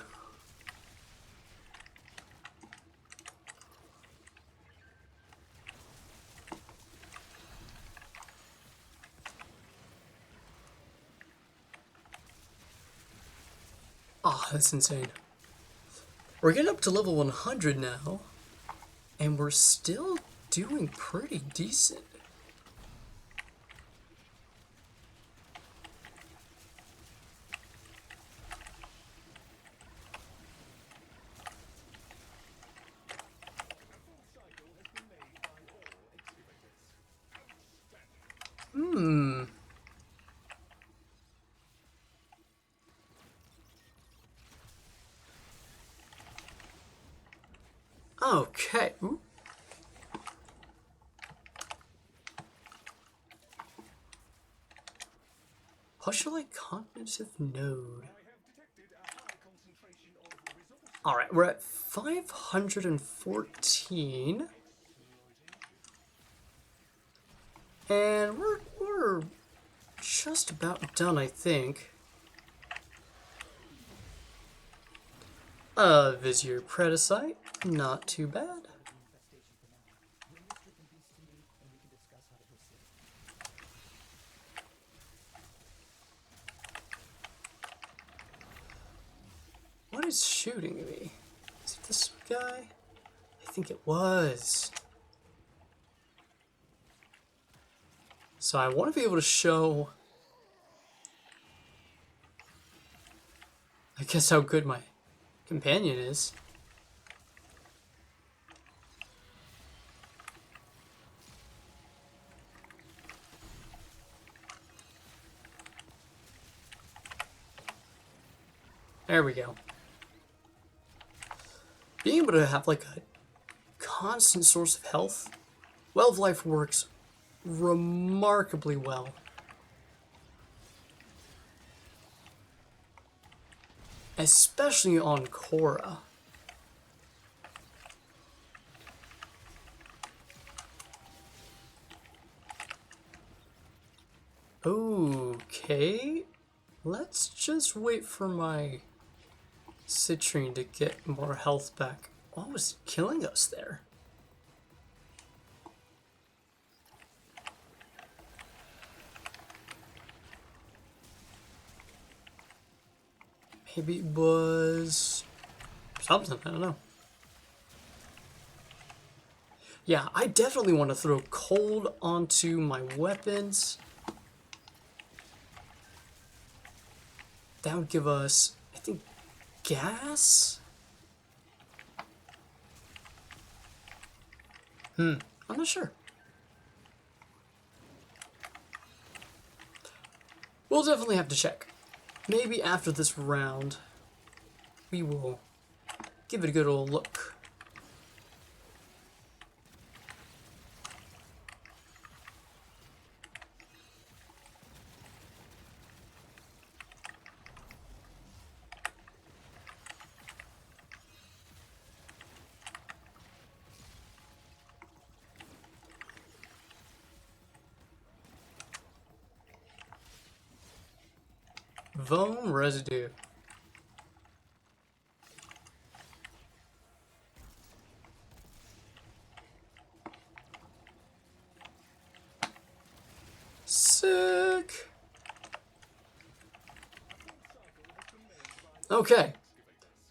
That's insane. We're getting up to level 100 now, and we're still doing pretty decent. Okay. Ooh. Postulate cognitive node. Alright, we're at 514. And we're just about done, I think. Vizier Predicite, not too bad. What is shooting me? Is it this guy? I think it was. So I want to be able to show, I guess, how good my companion is. There we go. Being able to have like a constant source of health, Well of Life works remarkably well. Especially on Korra. Okay, let's just wait for my Citrine to get more health back. What was killing us there? Maybe it was something, I don't know. Yeah, I definitely want to throw cold onto my weapons. That would give us, I think, gas? I'm not sure. We'll definitely have to check. Maybe after this round, we will give it a good old look. Foam residue. Sick. Okay.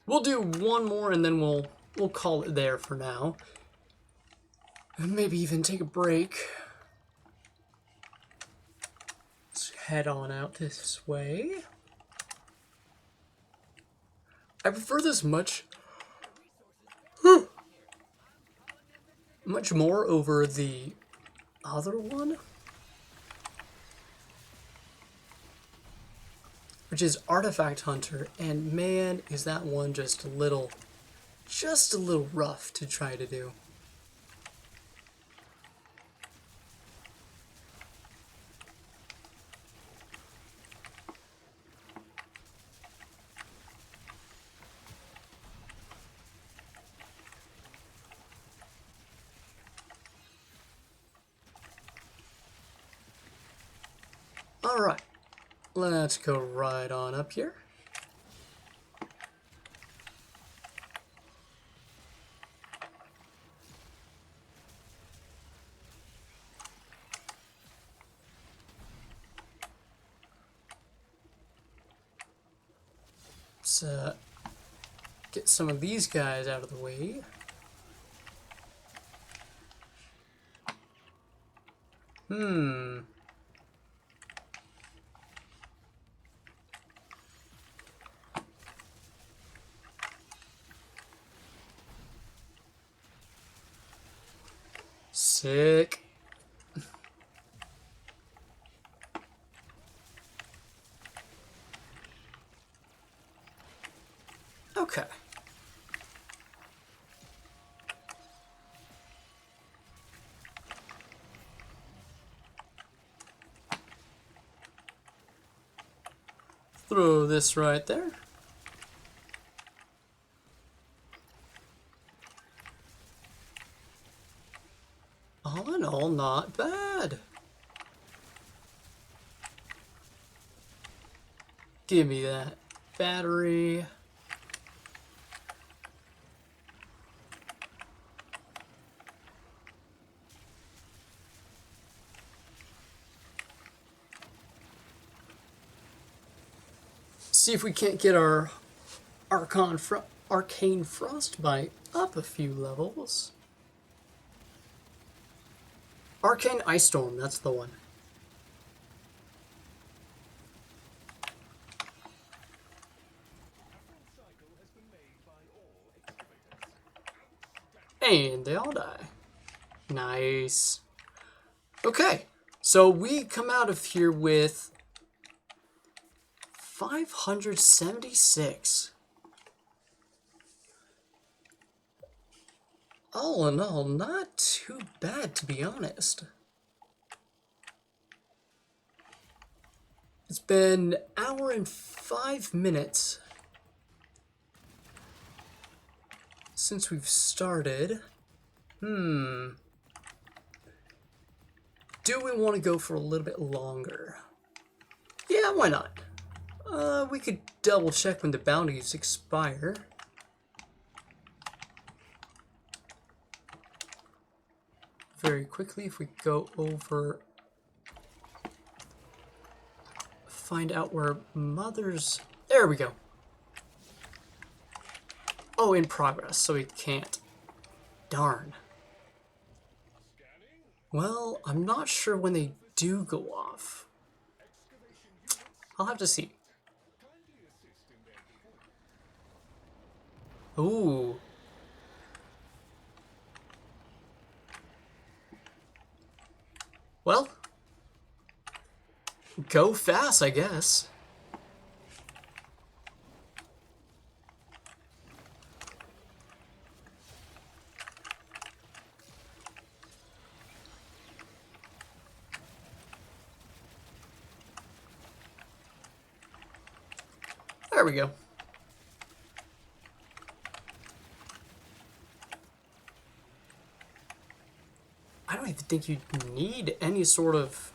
We'll do one more and then we'll call it there for now. And maybe even take a break. Let's head on out this way. I prefer this much more over the other one, which is Artifact Hunter, and man, is that one just a little rough to try to do. Alright, let's go right on up here. Get some of these guys out of the way. Sick. Okay. Throw this right there. All in all, not bad. Give me that battery. See if we can't get our arcane frostbite up a few levels. Arcane ice storm, that's the one. And they all die. Nice. Okay, so we come out of here with 576. All in all, not too bad, to be honest. It's been an hour and 5 minutes since we've started. Do we want to go for a little bit longer? Yeah, why not? We could double check when the bounties expire. Very quickly, if we go over, find out where Mother's, there we go. Oh, in progress, so we can't. Darn. Well, I'm not sure when they do go off. I'll have to see. Ooh. Well, go fast, I guess. There we go. I don't even think you need any sort of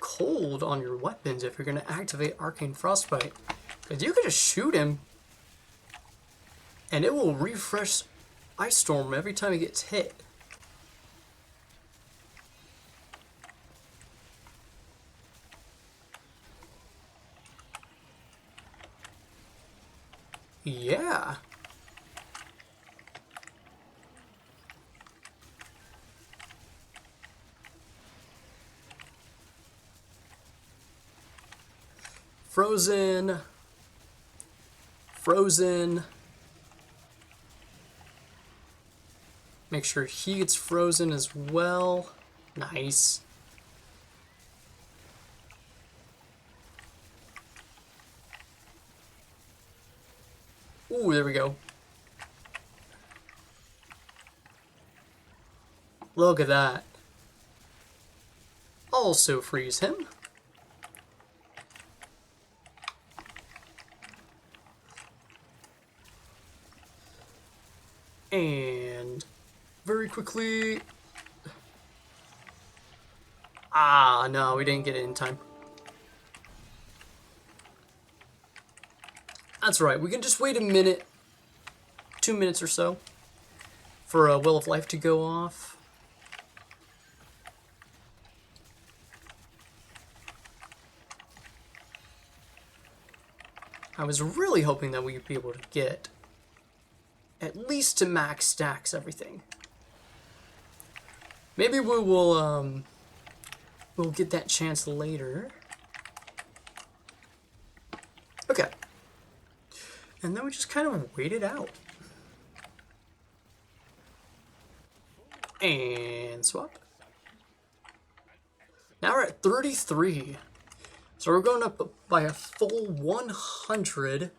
cold on your weapons if you're going to activate Arcane Frostbite. Because you can just shoot him and it will refresh Ice Storm every time it gets hit. Yeah. Frozen. Frozen. Make sure he gets frozen as well. Nice. Ooh, there we go. Look at that. Also freeze him. And very quickly. Ah, no, we didn't get it in time. That's right, we can just wait a minute, 2 minutes or so, for a Will of Life to go off. I was really hoping that we'd be able to get at least to max stacks everything. Maybe we will we'll get that chance later. Okay. And then we just kind of wait it out. And swap. Now we're at 33. So we're going up by a full 100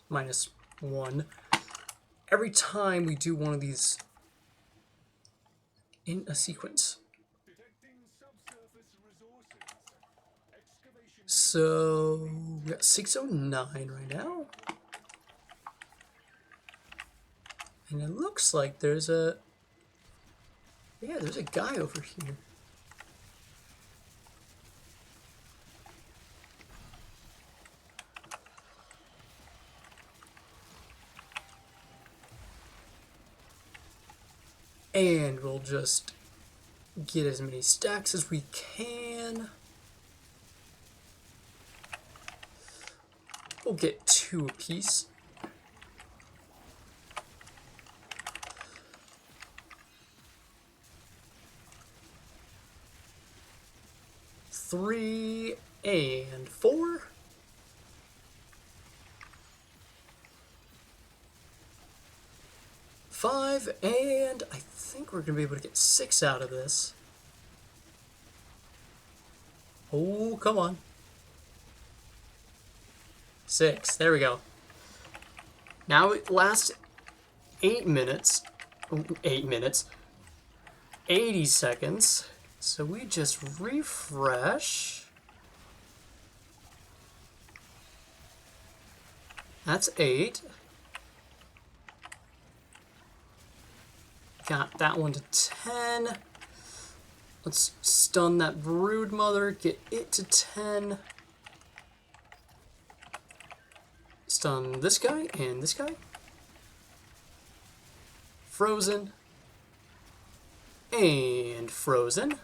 minus 1 every time we do one of these in a sequence. So we got 609 right now. And it looks like there's a... Yeah, there's a guy over here. And we'll just get as many stacks as we can. We'll get 2 apiece. Three and 4. Five, and I think we're gonna be able to get 6 out of this. Oh, come on. 6, there we go. Now it lasts 8 minutes. 8 minutes. 80 seconds. So we just refresh. That's 8. Got that one to 10. Let's stun that brood mother, get it to 10. Stun this guy and this guy. Frozen. And frozen.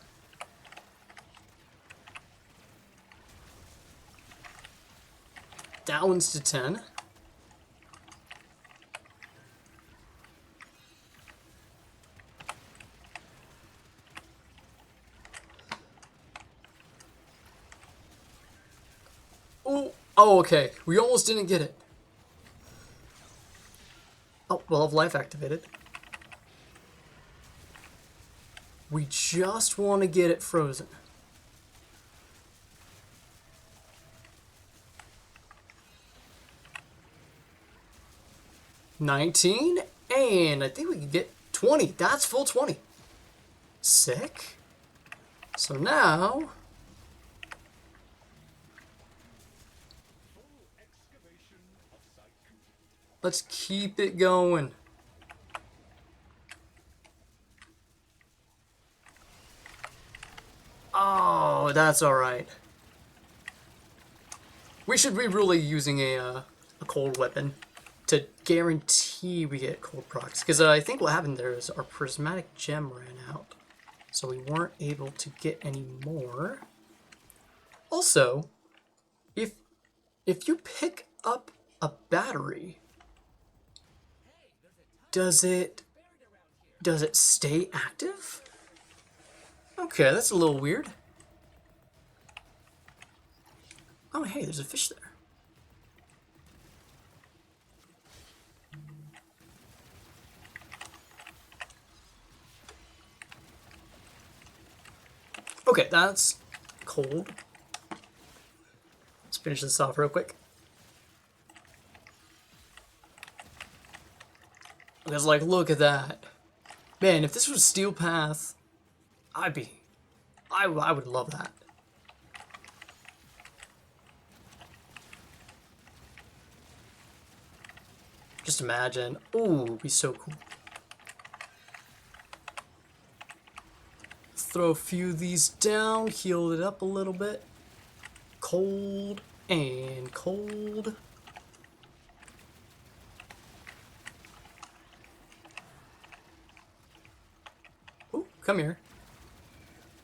That one's to 10. Oh, okay. We almost didn't get it. Oh, we'll have life activated. We just want to get it frozen. $19, and I think we can get 20. That's full 20. Sick. So now... let's keep it going. Oh, that's alright. We should be really using a cold weapon to guarantee we get cold procs. Because I think what happened there is our prismatic gem ran out. So we weren't able to get any more. Also, if you pick up a battery, does it stay active? Okay, that's a little weird. Oh, hey, there's a fish there. Okay, that's cold. Let's finish this off real quick. Because, like, look at that. Man, if this was Steel Path, I would love that. Just imagine. Ooh, it'd be so cool. Throw a few of these down, heal it up a little bit. Cold and cold. Ooh, come here.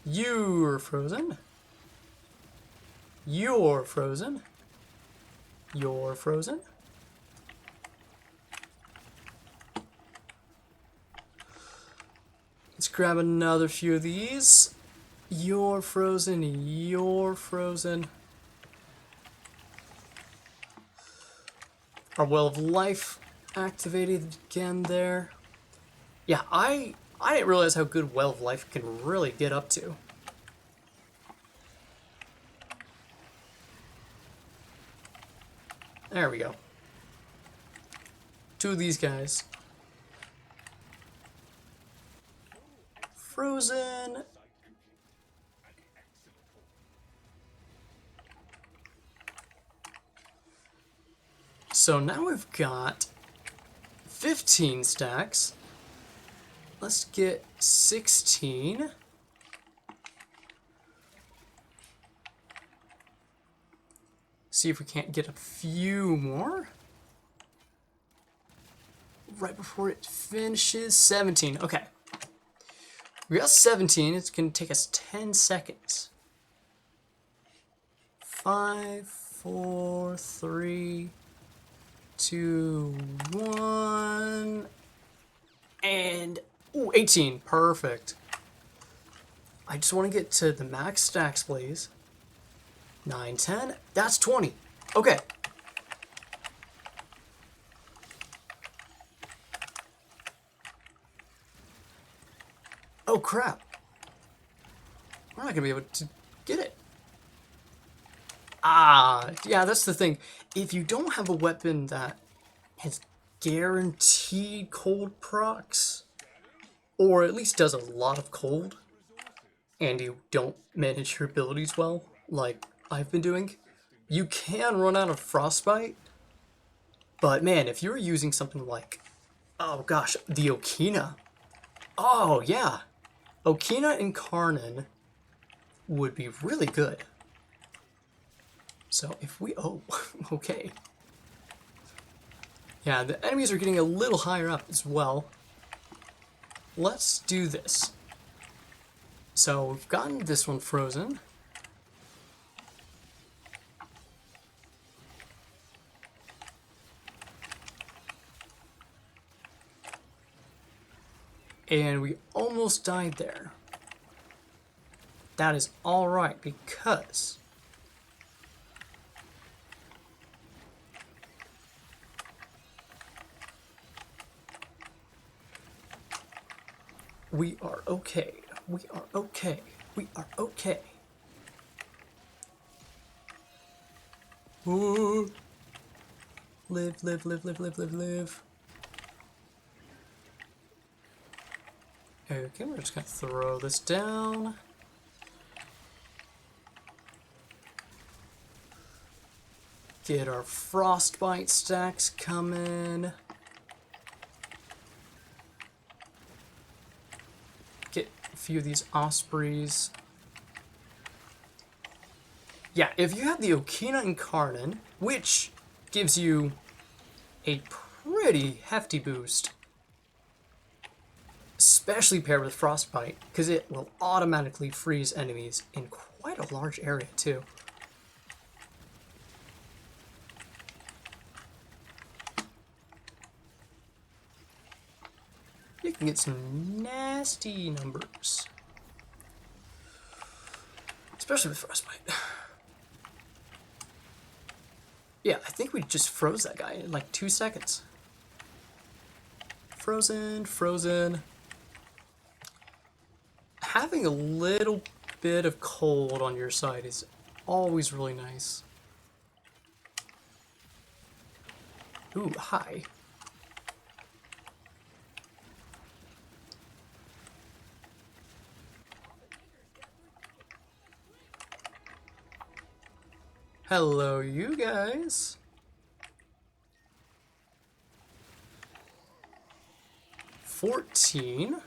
You're frozen. You're frozen. You're frozen. Let's grab another few of these. You're frozen. You're frozen. Our Well of Life activated again there. Yeah, I didn't realize how good Well of Life can really get up to. There we go. Two of these guys. Frozen. So now we've got 15 stacks. Let's get 16. See if we can't get a few more. Right before it finishes. 17. Okay. We got 17. It's going to take us 10 seconds. 5, 4, 3, 2, 1. And, ooh, 18. Perfect. I just want to get to the max stacks, please. 9, 10. That's 20. Okay. Oh, crap. We're not going to be able to get it. Ah, yeah, that's the thing. If you don't have a weapon that has guaranteed cold procs, or at least does a lot of cold, and you don't manage your abilities well, like I've been doing, you can run out of frostbite. But man, if you're using something like, oh gosh, the Okina. Oh yeah, Okina and Karnan would be really good. So if we, oh, okay. Yeah, the enemies are getting a little higher up as well. Let's do this. So we've gotten this one frozen. And we almost died there. That is alright because we are okay. We are okay. We are okay. Ooh. Live, live, live, live, live, live, live. Okay, we're just gonna throw this down. Get our frostbite stacks coming. Get a few of these ospreys. Yeah, if you have the Okina and Karnan, which gives you a pretty hefty boost, especially paired with frostbite, because it will automatically freeze enemies in quite a large area too. You can get some nasty numbers, especially with frostbite. Yeah, I think we just froze that guy in like 2 seconds. Frozen, frozen. Having a little bit of cold on your side is always really nice. Ooh, hi. Hello, you guys. $14.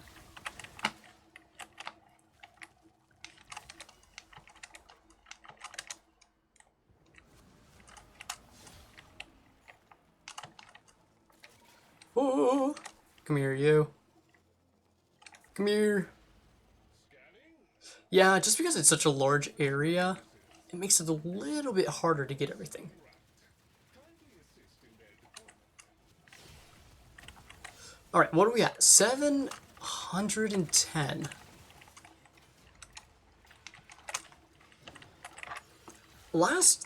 Oh, come here, you. Come here. Yeah, just because it's such a large area, it makes it a little bit harder to get everything. Alright, what are we at? 7 110.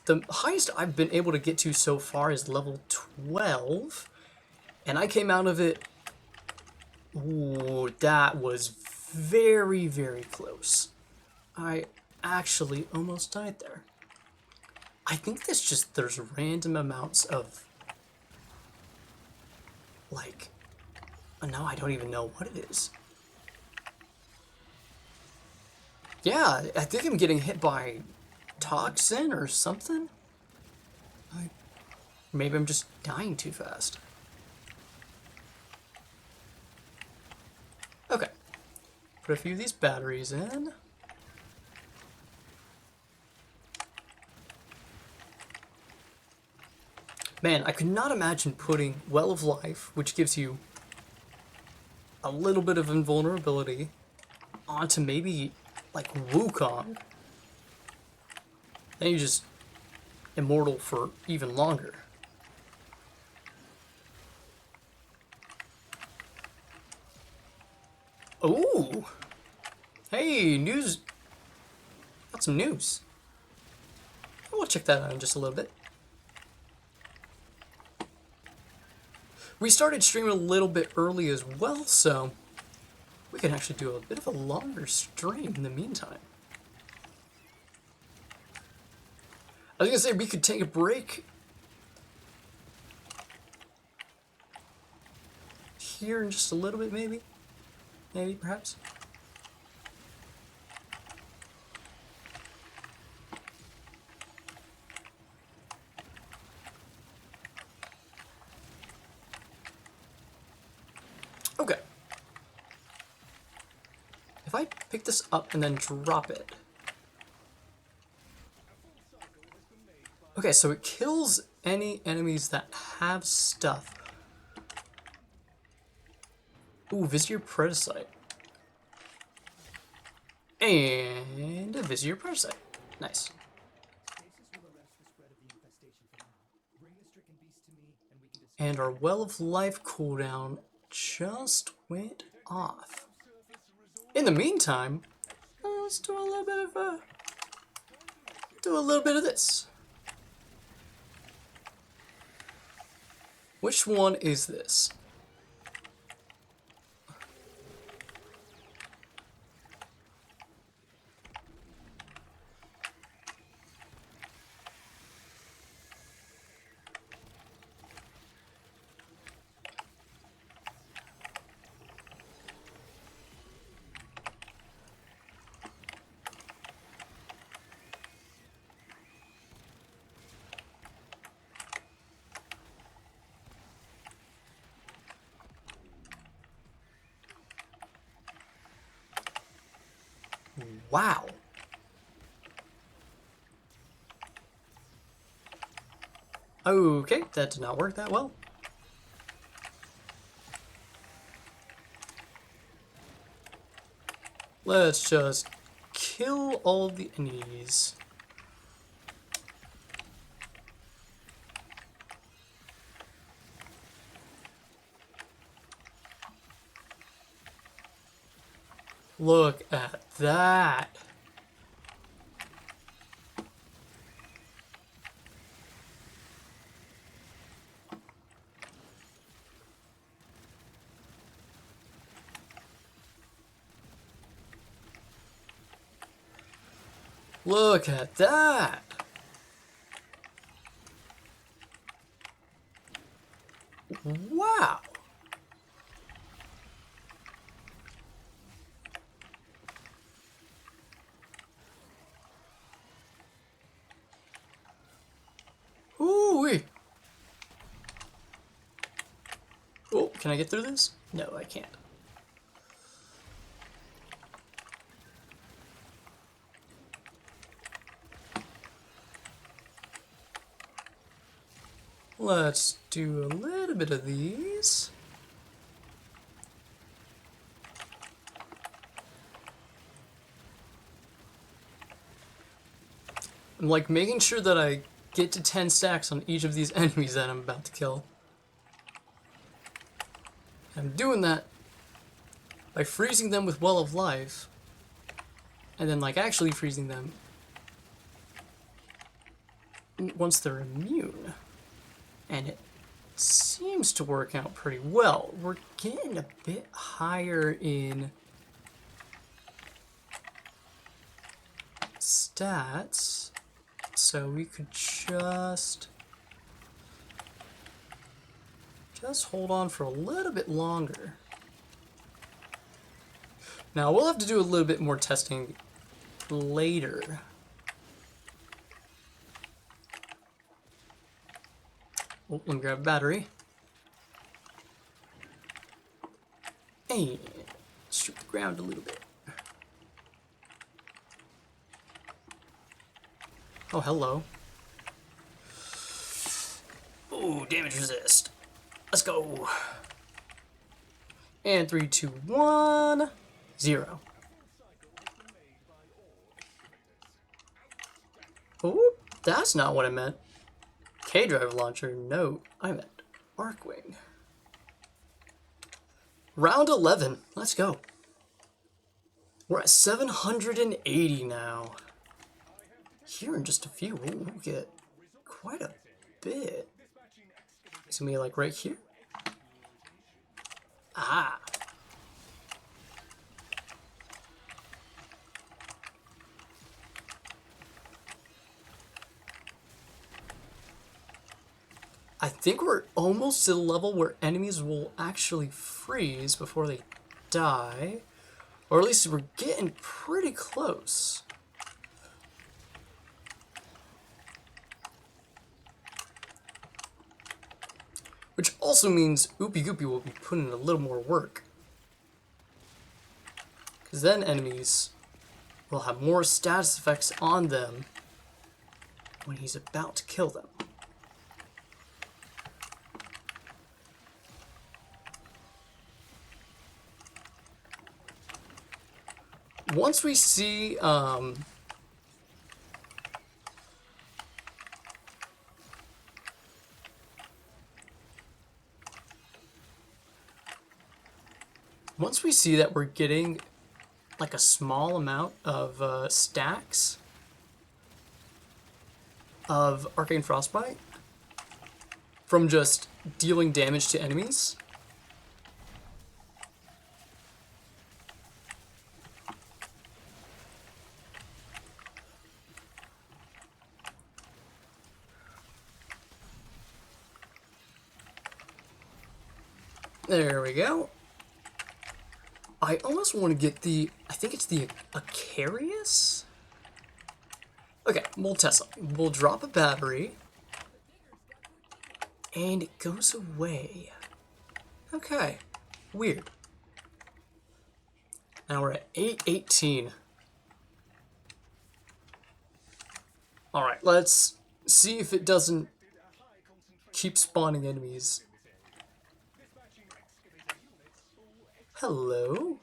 The highest I've been able to get to so far is level 12, and I came out of it. Ooh, that was very, very close. I actually almost died there. I think there's random amounts of, like, no, I don't even know what it is. Yeah, I think I'm getting hit by toxin or something. Maybe I'm just dying too fast. Okay. Put a few of these batteries in. Man, I could not imagine putting Well of Life, which gives you a little bit of invulnerability, onto maybe like Wukong. Then you're just immortal for even longer. Ooh! Hey, news! Got some news. We'll check that out in just a little bit. We started streaming a little bit early as well, so we can actually do a bit of a longer stream in the meantime. I was gonna say we could take a break here in just a little bit, maybe? Maybe, perhaps? Okay. If I pick this up and then drop it. Okay, so it kills any enemies that have stuff. Ooh, visit your prototype. And visit your prototype. Nice. And our Well of Life cooldown just went off. In the meantime, let's do a little bit of this. Which one is this? Wow. Okay, that did not work that well. Let's just kill all the enemies. Look at that. Look at that. Wow. Ooh-wee. Oh, can I get through this? No, I can't. Let's do a little bit of these. I'm like making sure that I get to 10 stacks on each of these enemies that I'm about to kill. I'm doing that by freezing them with Well of Life, and then like actually freezing them once they're immune. And it seems to work out pretty well. We're getting a bit higher in stats, so we could just hold on for a little bit longer. Now we'll have to do a little bit more testing later. Oh, let me grab a battery. And shoot the ground a little bit. Oh, hello. Ooh, damage resist. Let's go. And 3, 2, 1, 0. Oh, that's not what I meant. K-Drive launcher, no, I meant Arcwing. Round 11, let's go. We're at 780 now. Here in just a few, we'll get quite a bit. It's gonna be like right here. Ah. I think we're almost to the level where enemies will actually freeze before they die. Or at least we're getting pretty close. Which also means Oopie Goopie will be putting in a little more work. Because then enemies will have more status effects on them when he's about to kill them. Once we see that we're getting like a small amount of stacks of Arcane Frostbite from just dealing damage to enemies, there we go. I almost want to get the, I think it's the Acarius? Okay, we'll test something. We'll drop a battery, and it goes away. Okay, weird. Now we're at 818. Alright, let's see if it doesn't keep spawning enemies. Hello?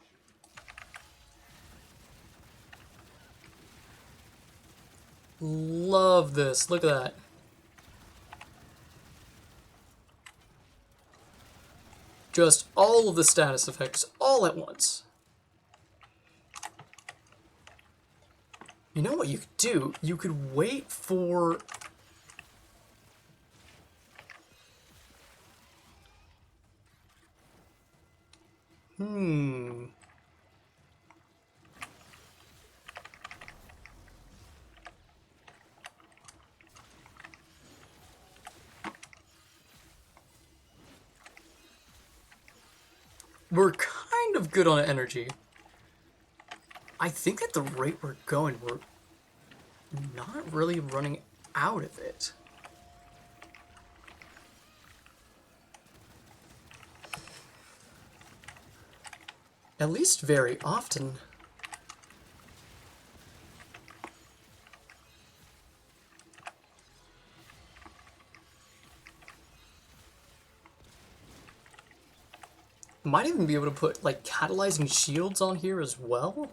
Love this. Look at that. Just all of the status effects all at once. You know what you could do? You could wait for... We're kind of good on energy. I think at the rate we're going, we're not really running out of it. At least very often. Might even be able to put like catalyzing shields on here as well,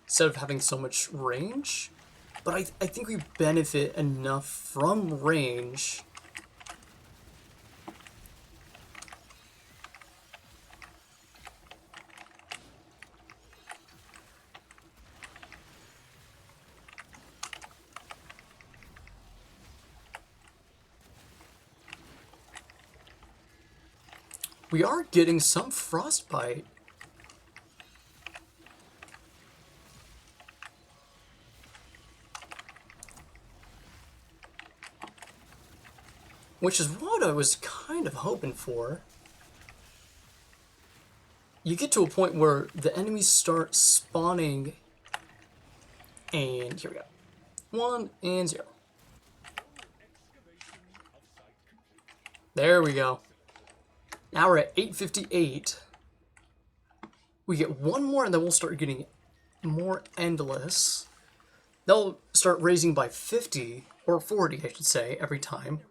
instead of having so much range. But I think we benefit enough from range We are getting some frostbite. Which is what I was kind of hoping for. You get to a point where the enemies start spawning, and here we go. 1 and 0. There we go. Now we're at 858. We get one more and then we'll start getting more endless. They'll start raising by 50, or 40 I should say, every time.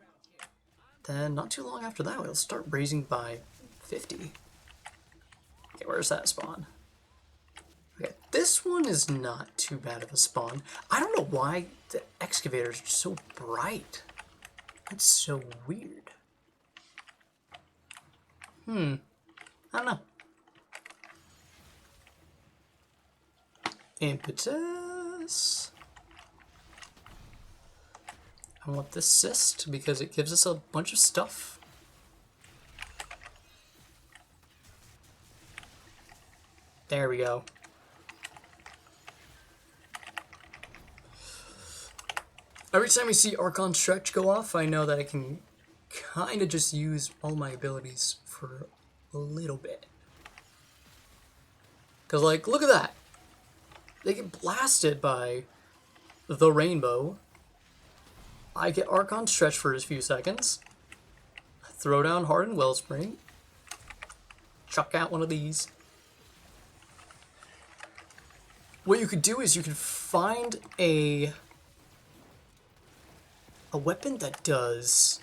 Then not too long after that, we'll start raising by 50. Okay, where's that spawn? Okay, this one is not too bad of a spawn. I don't know why the excavators are so bright. That's so weird. I don't know. Impetus. I want the cyst because it gives us a bunch of stuff. There we go. Every time I see Archon Stretch go off, I know that I can kind of just use all my abilities for a little bit. Because, like, look at that. They get blasted by the rainbow. I get Archon Stretch for a few seconds. Throw down Hardened Wellspring. Chuck out one of these. What you could do is you could find a weapon that does...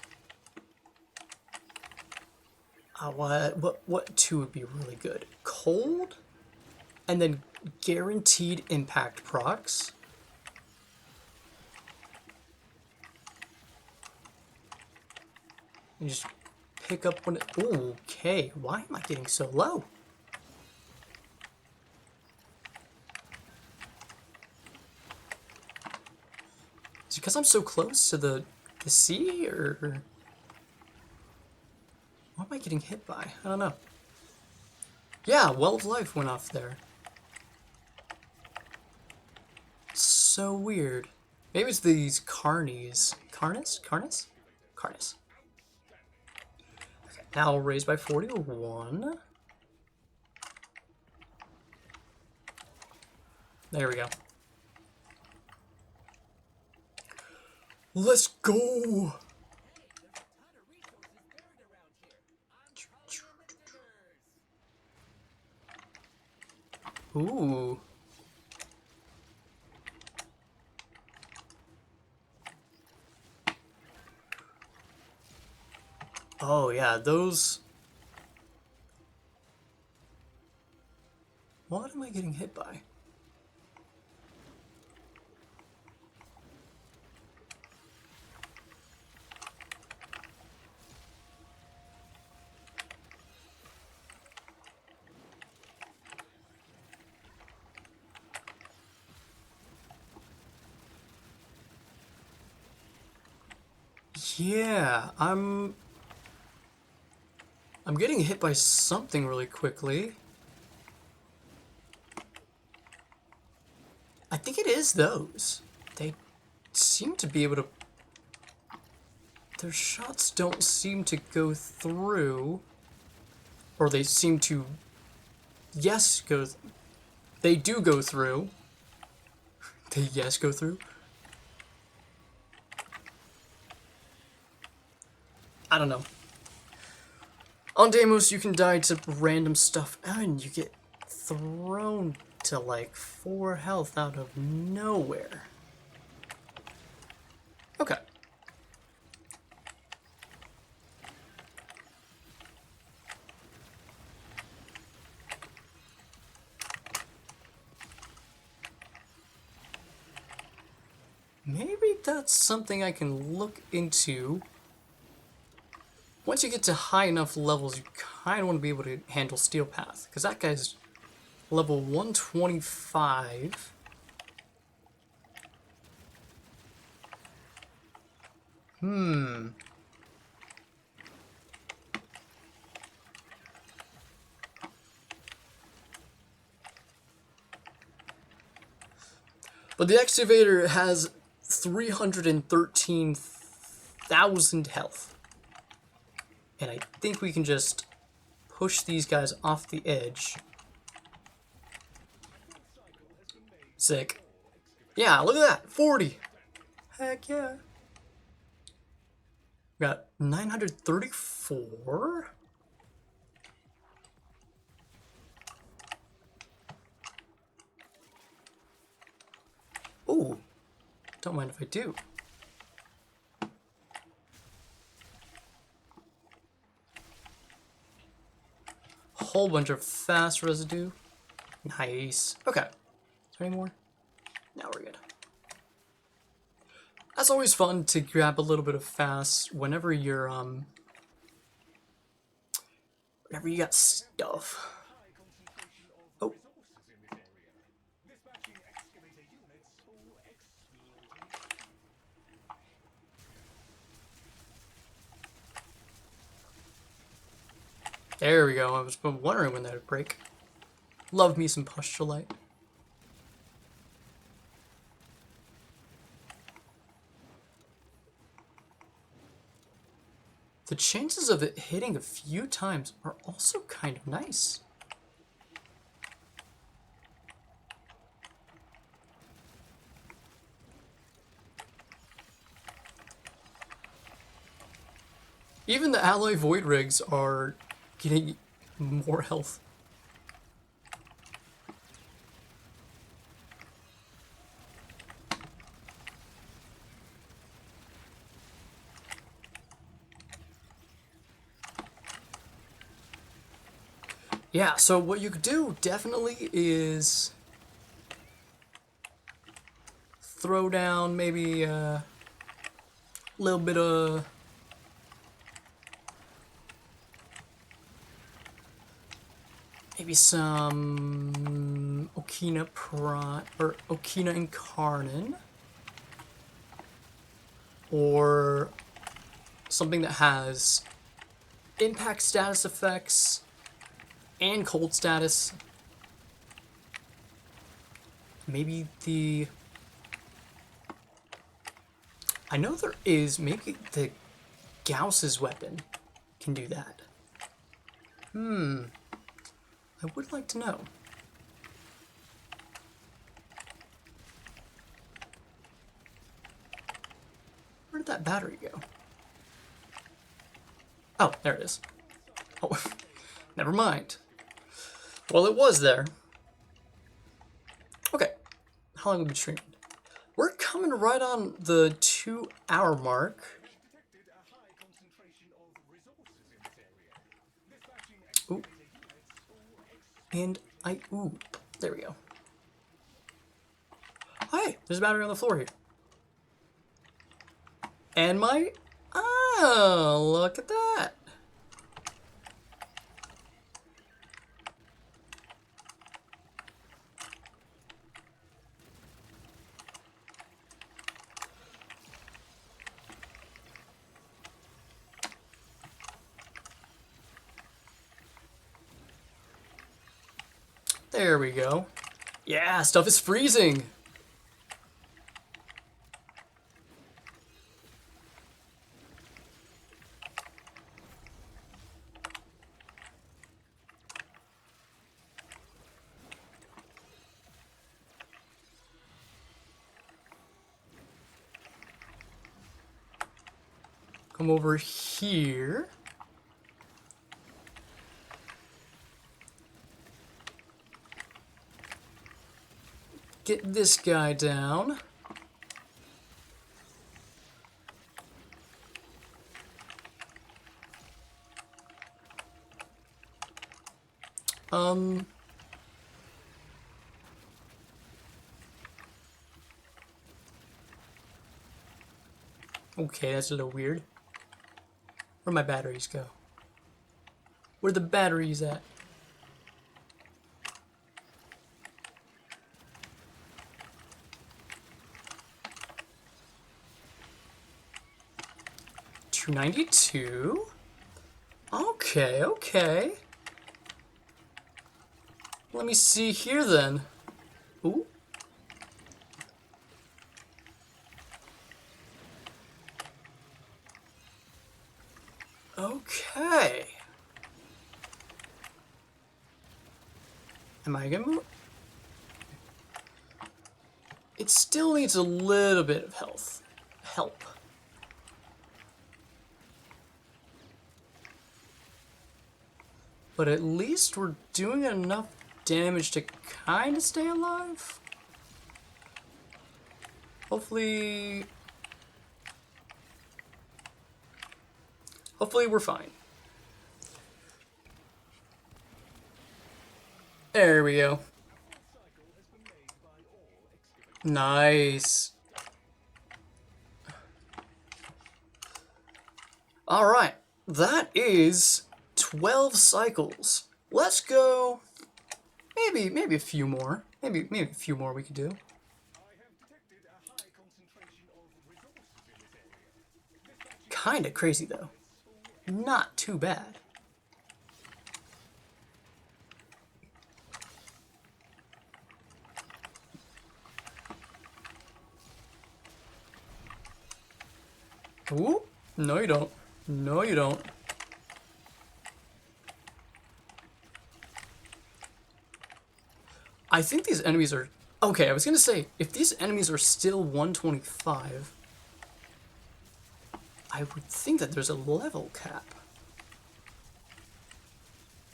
what two would be really good? Cold? And then guaranteed impact procs. You just pick up one. Ooh, okay, why am I getting so low? Is it because I'm so close to the sea, or what am I getting hit by? I don't know. Yeah, Well of Life went off there. So weird. Maybe it's these carnies. Carnis? Carnis? Carnis. Okay, now I'll raise by 41. There we go. Let's go! Ooh. Oh yeah, those... What am I getting hit by? Yeah, I'm getting hit by something really quickly. I think it is those. They seem to be able to... Their shots don't seem to go through. Or they seem to... Yes, go... They do go through. They yes go through. I don't know. On Deimos, you can die to random stuff, and you get thrown to like 4 health out of nowhere. Okay. Maybe that's something I can look into. Once you get to high enough levels, you kind of want to be able to handle Steel Path, because that guy's level 125. But the excavator has 313,000 health. And I think we can just push these guys off the edge. Sick. Yeah, look at that. 40. Heck yeah. We got 934. Ooh. Don't mind if I do. Whole bunch of fast residue. Nice. Okay. Is there any more? Now we're good. That's always fun to grab a little bit of fast whenever you're whenever you got stuff. Oh. There we go. I was wondering when that would break. Love me some postulite. The chances of it hitting a few times are also kind of nice. Even the alloy void rigs are getting more health. Yeah, so what you could do definitely is throw down maybe a little bit of maybe some Okina or Okina Incarnon, or something that has impact status effects and cold status. Maybe I know there is, maybe the Gauss's weapon can do that. I would like to know. Where did that battery go? Oh, there it is. Oh, never mind. Well, it was there. Okay, how long have we been streaming? We're coming right on the 2-hour mark. Ooh. And ooh, there we go. Hi, there's a battery on the floor here. And oh, look at that. There we go. Yeah, stuff is freezing. Come over here. Get this guy down. Okay, that's a little weird. Where'd my batteries go? Where are the batteries at? $292. Okay, okay. Let me see here then. Ooh. Okay. Am I gonna move? It still needs a little bit of help. But at least we're doing enough damage to kind of stay alive. Hopefully we're fine. There we go. Nice. Alright, that is 12 cycles. Let's go. Maybe a few more. Maybe a few more we could do. Kinda crazy though. Not too bad. Ooh, no you don't. No you don't. I think these enemies are... Okay, I was gonna say, if these enemies are still 125, I would think that there's a level cap.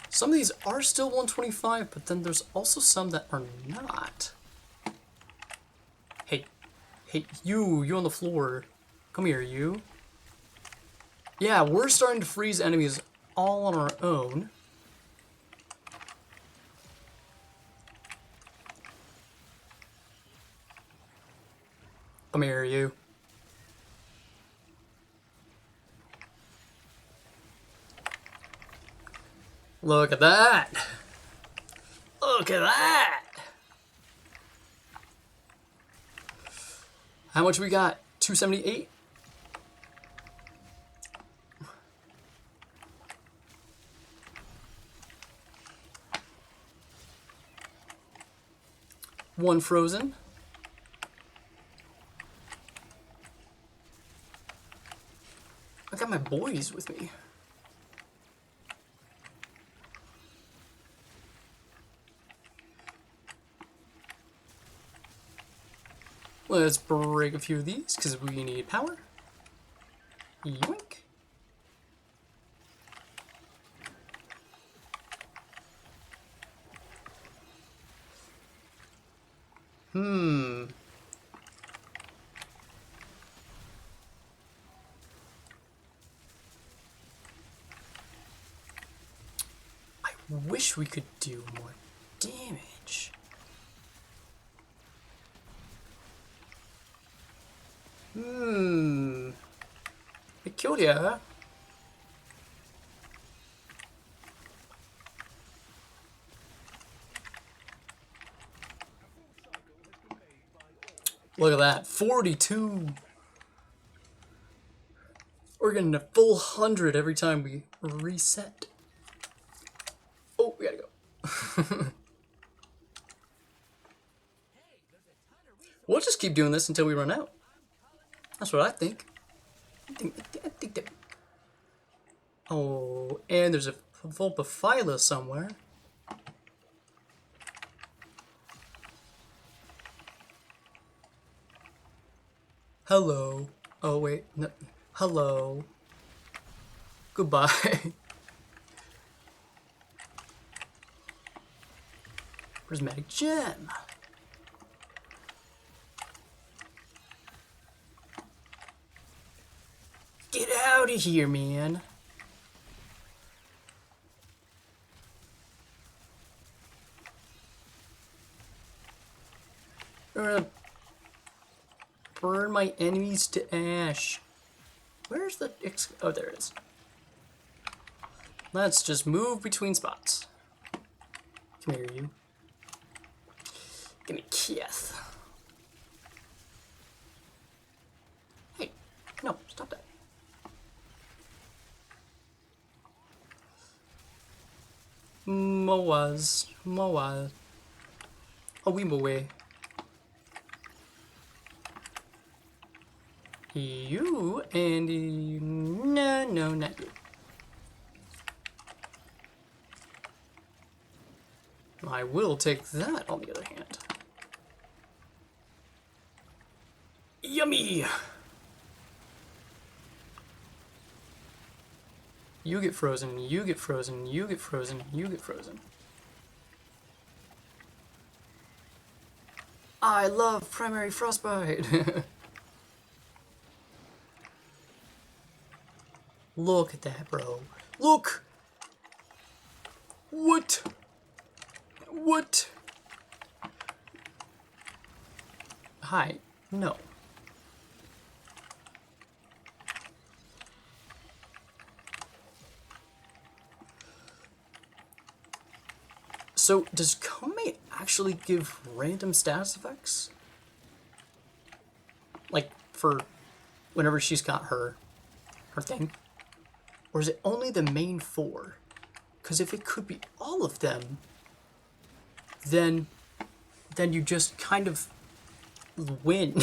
Some of these are still 125, but then there's also some that are not. Hey, you on the floor. Come here, you. Yeah, we're starting to freeze enemies all on our own. Come here, you. Look at that. Look at that. How much we got? 278? One frozen. I got my boys with me. Let's break a few of these because we need power. Yoink. I wish we could do more damage. I killed ya. Look at that, 42. We're getting a full 100 every time we reset. Oh, we gotta go. We'll just keep doing this until we run out. That's what I think. I think that... Oh, and there's a Vulpaphyla somewhere. Hello. Oh, wait. No. Hello. Goodbye. Prismatic gem. Get out of here, man. I'm gonna burn my enemies to ash. Where's the... Oh, there it is. Let's just move between spots. Come here, you. Give me Kieth. Hey, no, stop that. Moaz. A Weemaway. You and no, not you. I will take that on the other hand. Yummy! You get frozen, you get frozen, you get frozen, you get frozen. I love primary frostbite! Look at that, bro. Look! What? What? Hi. No. So, does Kome actually give random status effects? Like, for whenever she's got her thing? Or is it only the main 4? Because if it could be all of them, then you just kind of win.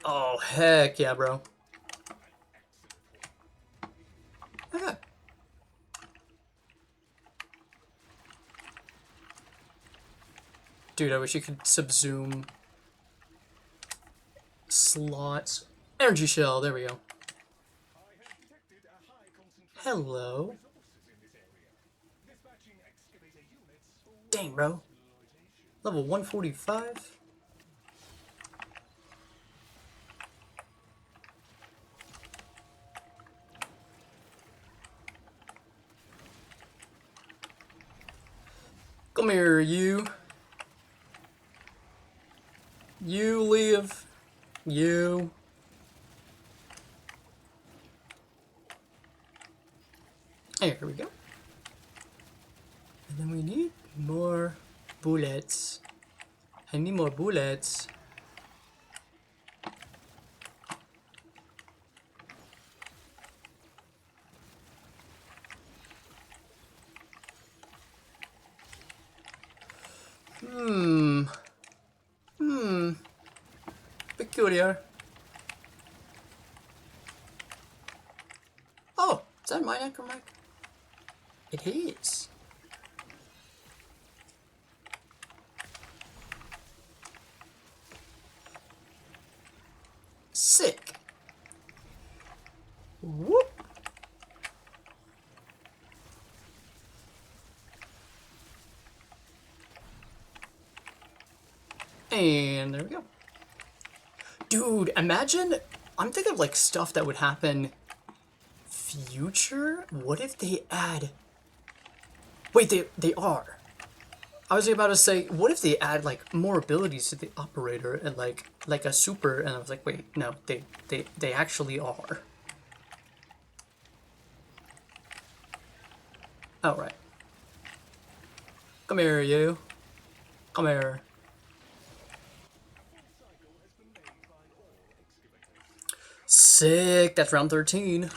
Oh, heck yeah, bro. Okay. Dude, I wish you could subzoom slots. Energy shell, there we go. Hello. Dang, bro. Level 145. Come here, you. You live. You. Here we go. And then we need more bullets. I need more bullets. Peculiar. Oh, is that my necromic? It is. Sick. Whoop. And there we go. Dude, imagine, I'm thinking of like stuff that would happen future. What if they add, wait, they are. I was about to say, what if they add like more abilities to the operator and like a super, and I was like, wait, no, they actually are. All right. Come here, you. Come here. Sick. That's round 13.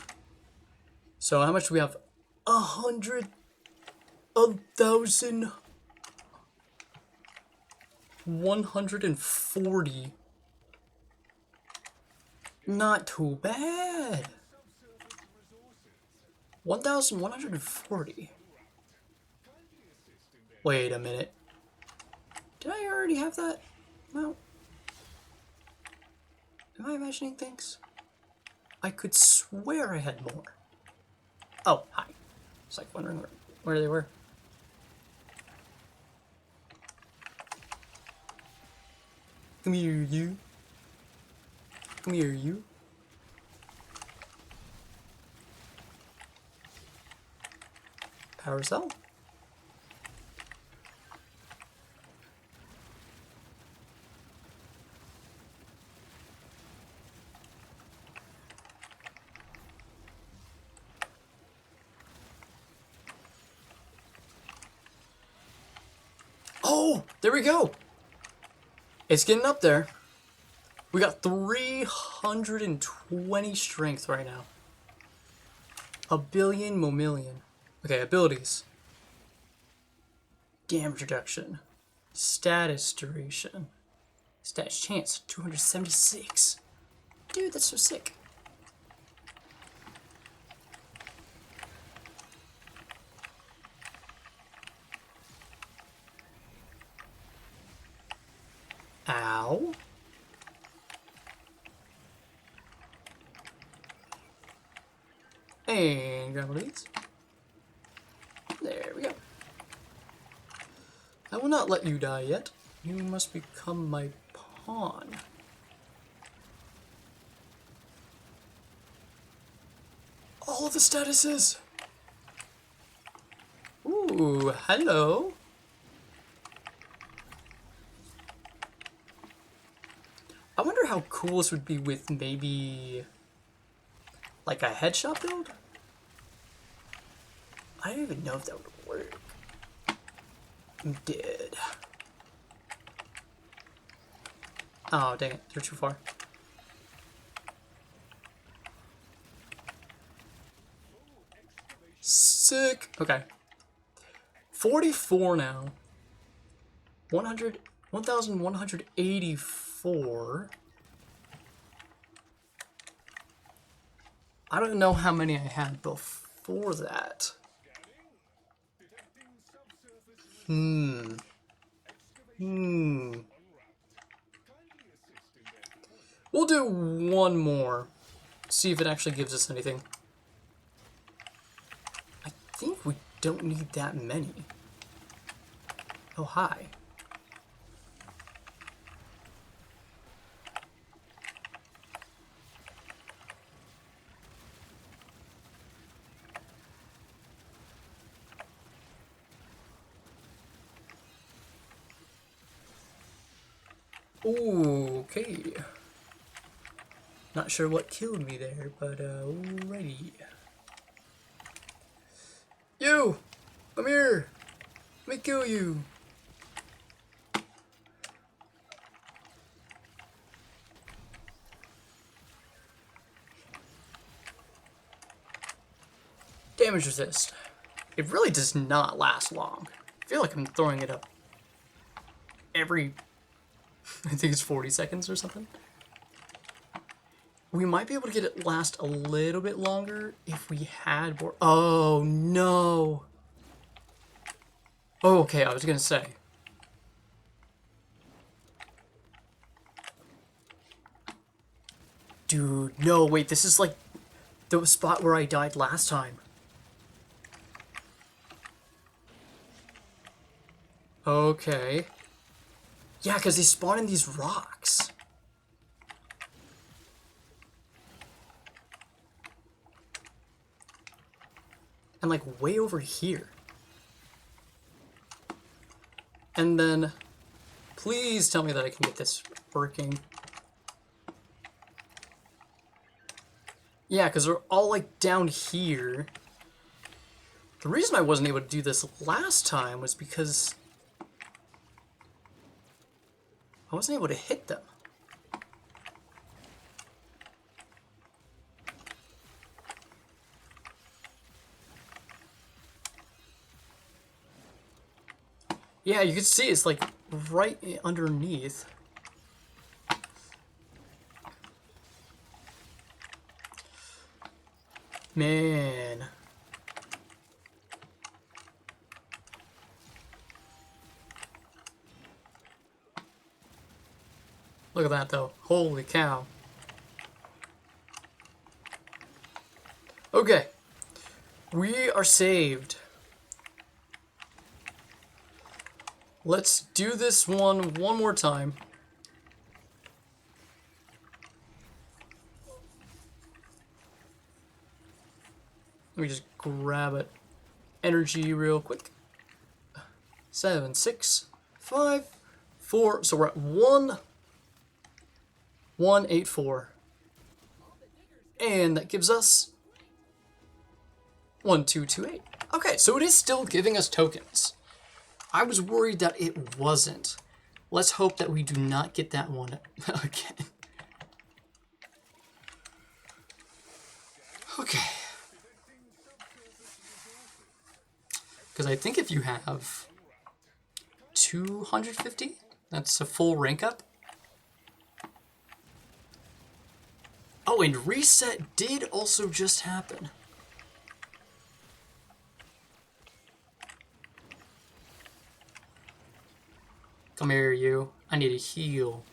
So how much do we have? 100, 1,000, 140. Not too bad. 1,140. Wait a minute. Did I already have that? No. Am I imagining things? I could swear I had more. Oh, hi. It's like wondering where they were. Come here, you. Come here, you. Power cell. Oh, there we go. It's getting up there. We got 320 strength right now. A billion momillion. Okay, abilities. Damage reduction. Status duration. Status chance, 276. Dude, that's so sick. Ow. And grab one of these. There we go. I will not let you die yet. You must become my pawn. All of the statuses! Ooh, hello. I wonder how cool this would be with maybe like a headshot build? I don't even know if that would work. I'm dead. Oh, dang it. They're too far. Sick. Okay. 44 now. 1,184. I don't know how many I had before that. We'll do one more. See if it actually gives us anything. I think we don't need that many. Oh, hi. Ooh, okay. Not sure what killed me there, but alrighty. You! Come here! Let me kill you! Damage resist. It really does not last long. I feel like I'm throwing it up every, I think it's 40 seconds or something. We might be able to get it last a little bit longer if we had more. Oh no. Oh, okay, I was gonna say. Dude, no, wait, this is like the spot where I died last time. Okay. Yeah, because they spawn in these rocks. And like way over here. And then, please tell me that I can get this working. Yeah, because they're all like down here. The reason I wasn't able to do this last time was because I wasn't able to hit them. Yeah, you can see it's like right underneath. Man. Look at that though. Holy cow. Okay. We are saved. Let's do this one more time. Let me just grab it. Energy real quick. 7, 6, 5, 4. So we're at 184. And that gives us 1228. Okay, so it is still giving us tokens. I was worried that it wasn't. Let's hope that we do not get that one again. Okay. Because I think if you have 250, that's a full rank up. Oh, and reset did also just happen. Come here, you. I need a heal.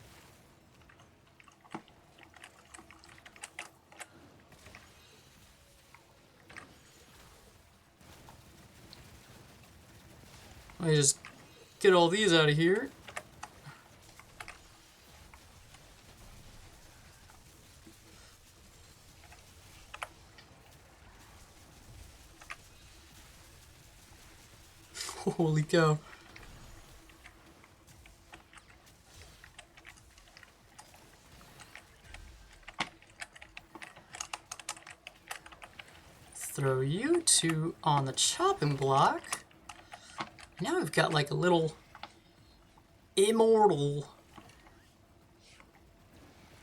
Let me just get all these out of here. Holy cow. Throw you two on the chopping block. Now we've got like a little immortal.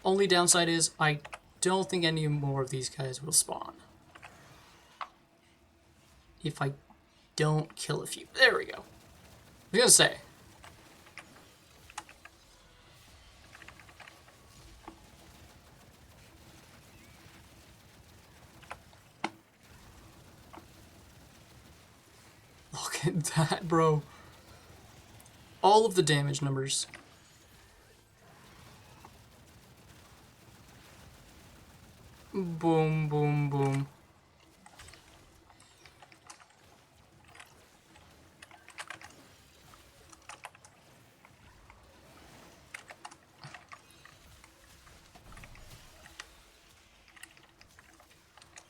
Only downside is I don't think any more of these guys will spawn. If I don't kill a few. There we go. I was gonna say. Look at that, bro. All of the damage numbers. Boom, boom, boom.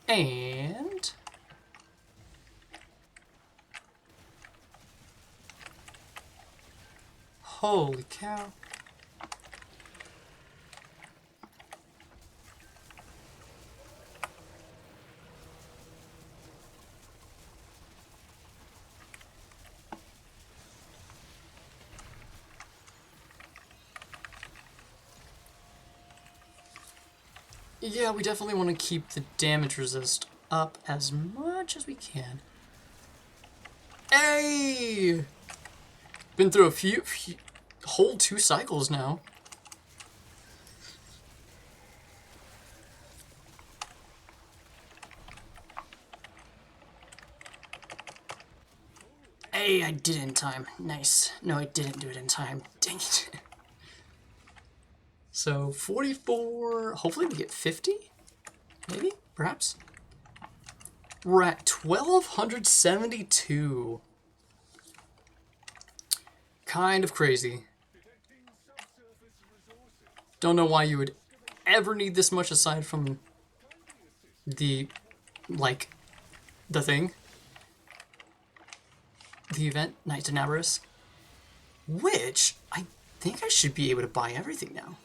And holy cow. Yeah, we definitely want to keep the damage resist up as much as we can. Hey! Been through a few whole 2 cycles now. Hey, I did it in time. Nice. No, I didn't do it in time. Dang it. So, 44... Hopefully we get 50? Maybe? Perhaps? We're at 1,272. Kind of crazy. Don't know why you would ever need this much aside from the, like, the thing. The event, Knights of Navarus. Which, I think I should be able to buy everything now.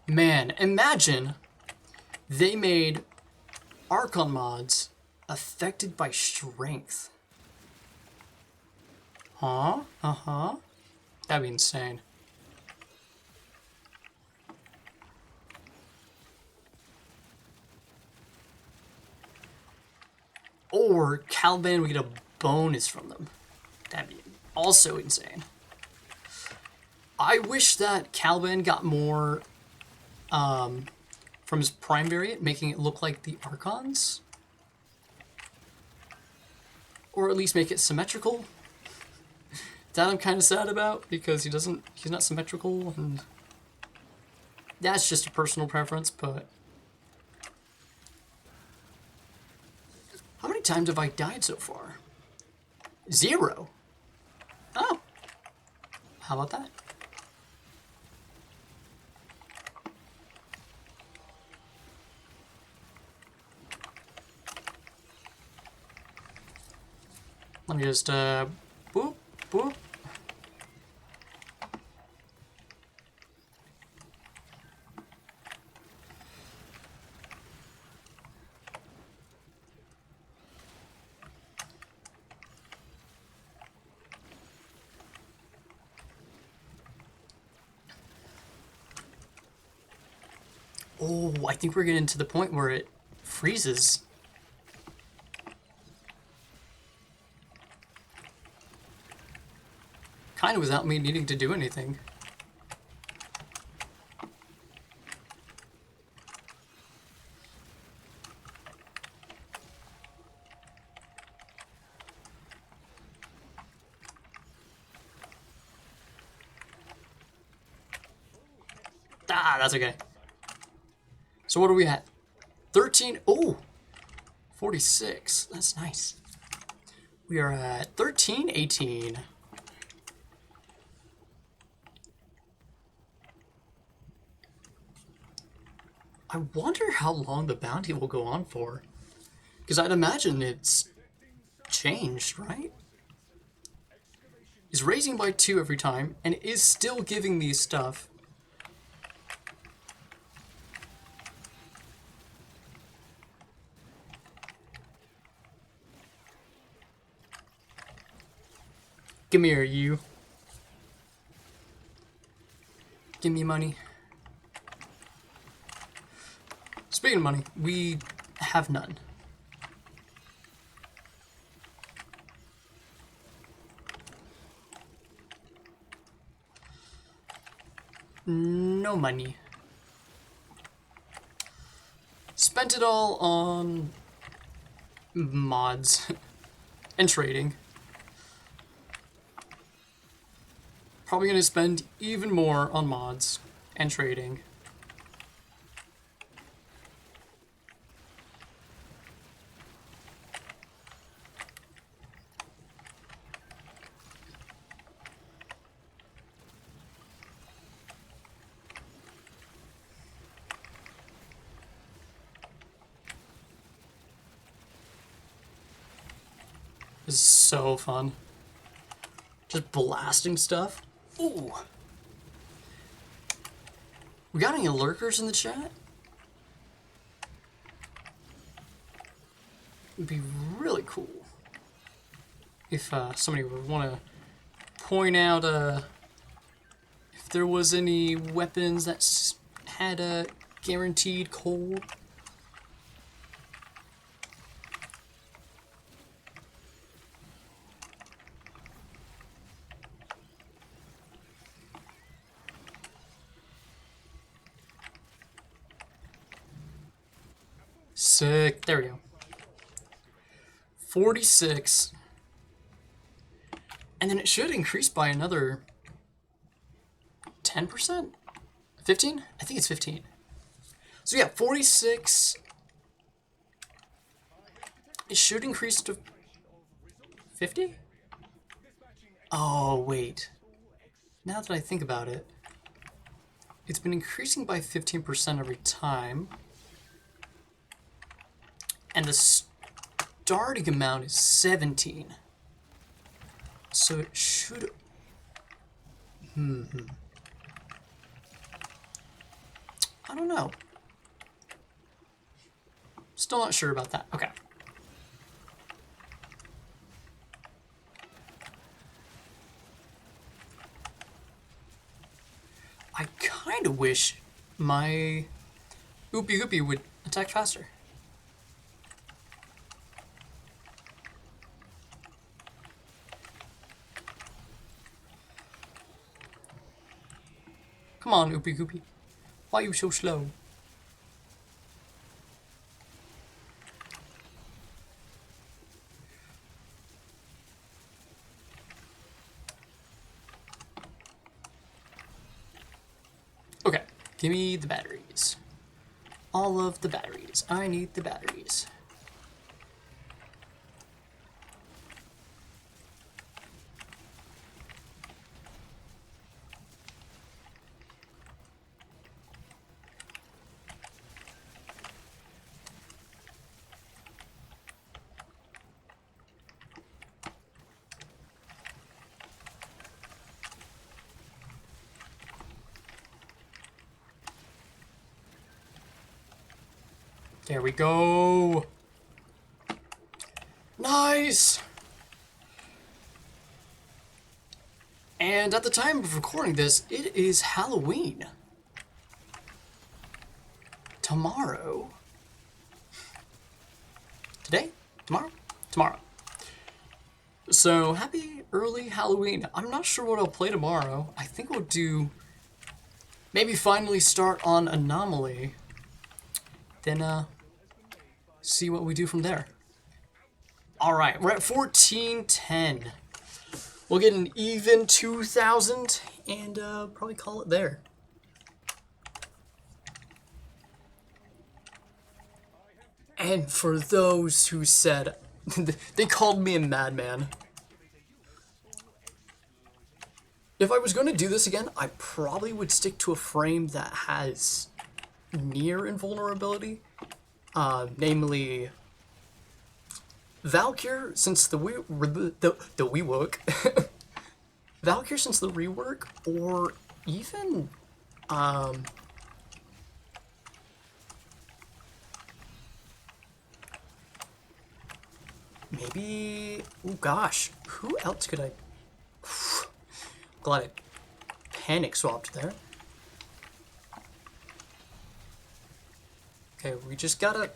Man, imagine they made Archon mods affected by strength. Huh? Uh-huh. That'd be insane. Or Caliban would get a bonus from them. That'd be also insane. I wish that Caliban got more from his Prime variant, making it look like the Archons. Or at least make it symmetrical. That I'm kind of sad about, because he's not symmetrical, and that's just a personal preference, but... How many times have I died so far? 0. Oh. How about that? Let me just, boop, boop. Oh, I think we're getting to the point where it freezes. Kind of without me needing to do anything. Ah, that's okay. So what are we at? 13. Oh, 46. That's nice. We are at 13, 18. I wonder how long the bounty will go on for. Because I'd imagine it's changed, right? It's raising by 2 every time, and it is still giving me stuff. Give me here, you. Give me money. Speaking of money, we have none. No money. Spent it all on mods and trading. Probably gonna spend even more on mods and trading. This is so fun. Just blasting stuff. Ooh. We got any lurkers in the chat? It'd be really cool if somebody would want to point out if there was any weapons that had a guaranteed cold. Sick. There we go. 46. And then it should increase by another 10%? 15? I think it's 15. So yeah, 46. It should increase to 50? Oh, wait. Now that I think about it, it's been increasing by 15% every time. And the starting amount is 17. So it should... I don't know. Still not sure about that. Okay. I kind of wish my Oopie Oopie would attack faster. Come on, Oopie Oopie. Why are you so slow? Okay, give me the batteries. All of the batteries. I need the batteries. There we go. Nice. And at the time of recording this, it is Halloween. Tomorrow. Today? Tomorrow? Tomorrow. So, happy early Halloween. I'm not sure what I'll play tomorrow. I think we'll do... maybe finally start on Anomaly. Then, see what we do from there. Alright, we're at 1410. We'll get an even 2,000 and probably call it there. And for those who said, they called me a madman. If I was going to do this again, I probably would stick to a frame that has near invulnerability. Namely, Valkyr, since the rework, Valkyr since the rework, or even, maybe, oh gosh, who else could I, glad I panic swapped there. Okay, we just gotta,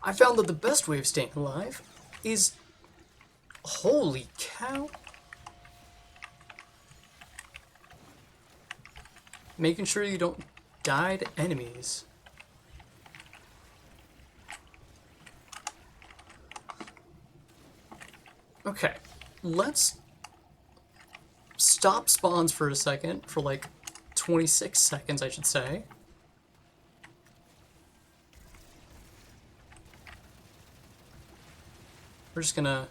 I found that the best way of staying alive is, holy cow, making sure you don't die to enemies. Okay, let's stop spawns for a second, for like 26 seconds, I should say. We're just gonna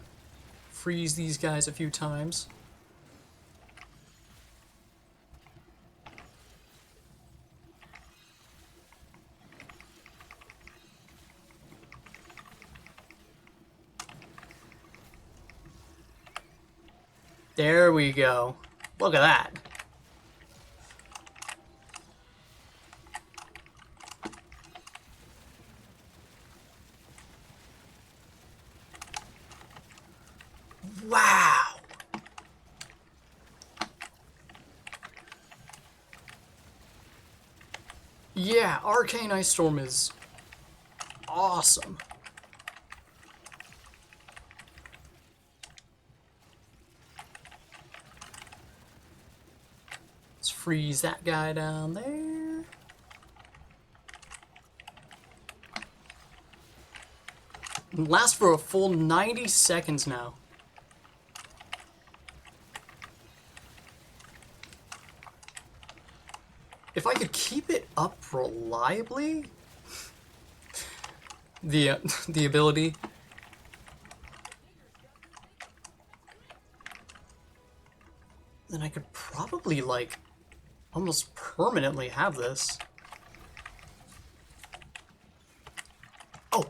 freeze these guys a few times. There we go. Look at that. Wow. Yeah, Arcane Ice Storm is awesome. Let's freeze that guy down there. And last for a full 90 seconds now. If I could keep it up reliably, the ability, then I could probably, like, almost permanently have this. Oh,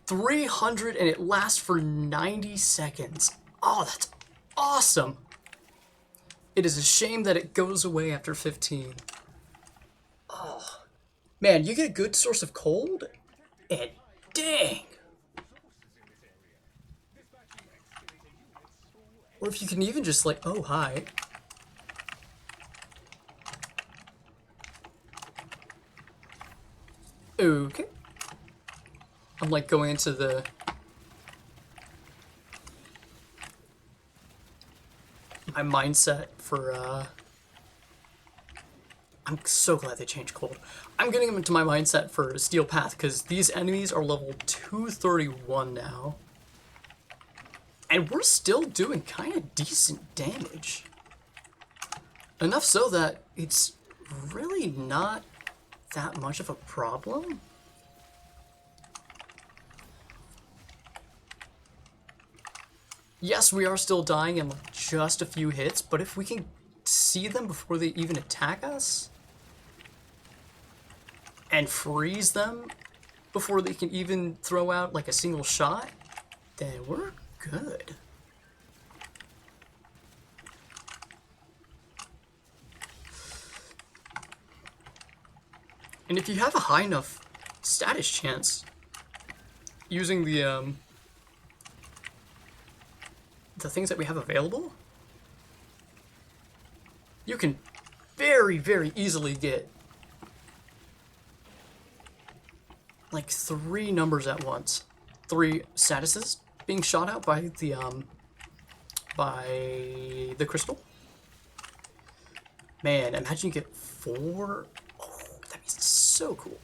300 and it lasts for 90 seconds. Oh, that's awesome. It is a shame that it goes away after 15. Oh, man, you get a good source of cold, and dang. Or if you can even just like, oh, hi. Okay. I'm like going into the... my mindset for, I'm so glad they changed cold. I'm getting them into my mindset for Steel Path, because these enemies are level 231 now. And we're still doing kind of decent damage. Enough so that it's really not that much of a problem. Yes, we are still dying in like just a few hits, but if we can see them before they even attack us, and freeze them before they can even throw out like a single shot, then we're good. And if you have a high enough status chance, using the things that we have available, you can very, very easily get like 3 numbers at once. 3 statuses being shot out by the crystal. Man, imagine you get 4. Oh, that'd be so cool.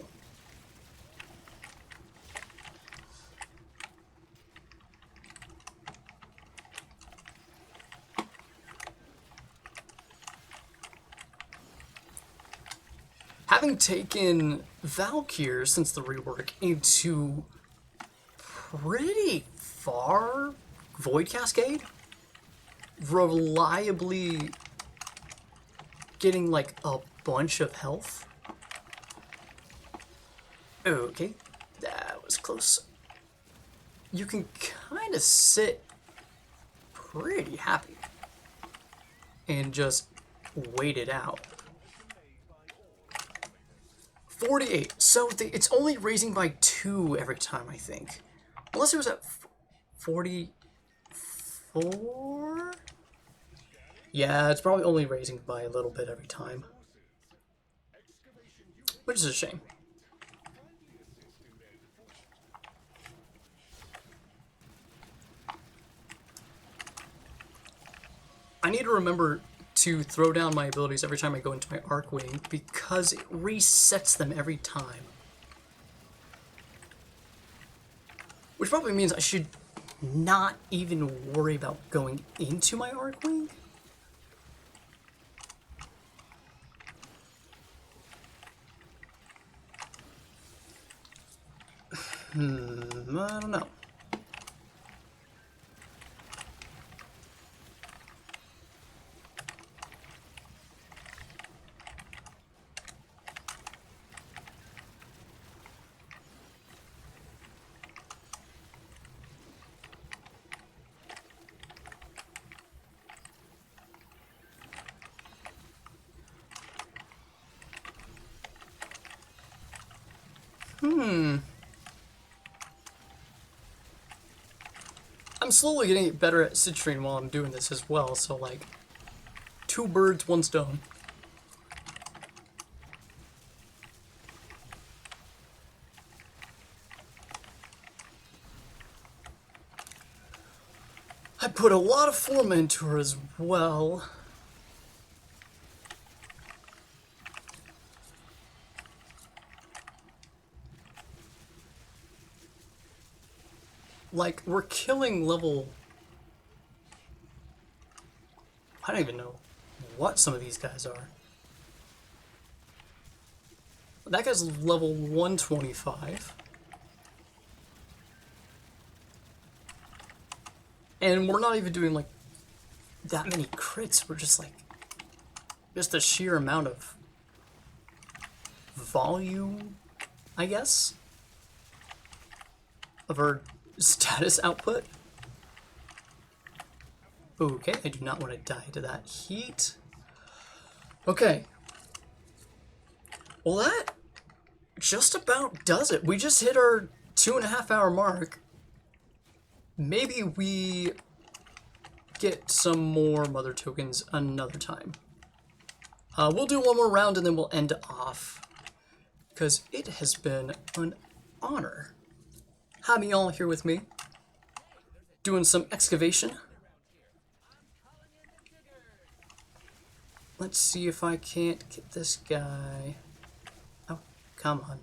having taken Valkyr since the rework into pretty far Void Cascade, reliably getting like a bunch of health. Okay, that was close. You can kind of sit pretty happy and just wait it out. 48. So it's only raising by 2 every time, I think. Unless it was at 44? Yeah, it's probably only raising by a little bit every time. Which is a shame. I need to remember to throw down my abilities every time I go into my Arcwing because it resets them every time. Which probably means I should not even worry about going into my Arcwing. I don't know. I'm slowly getting better at Citrine while I'm doing this as well, so like 2 birds, 1 stone. I put a lot of Forma into her as well. Like, we're killing level... I don't even know what some of these guys are. That guy's level 125. And we're not even doing, like, that many crits. We're just, like... just the sheer amount of... volume, I guess? Of our status output. Okay, I do not want to die to that heat. Okay. Well, that just about does it. We just hit our 2.5 hour mark. Maybe we get some more mother tokens another time. We'll do one more round and then we'll end off. Because it has been an honor having y'all here with me. Doing some excavation. Let's see if I can't get this guy. Oh, come on.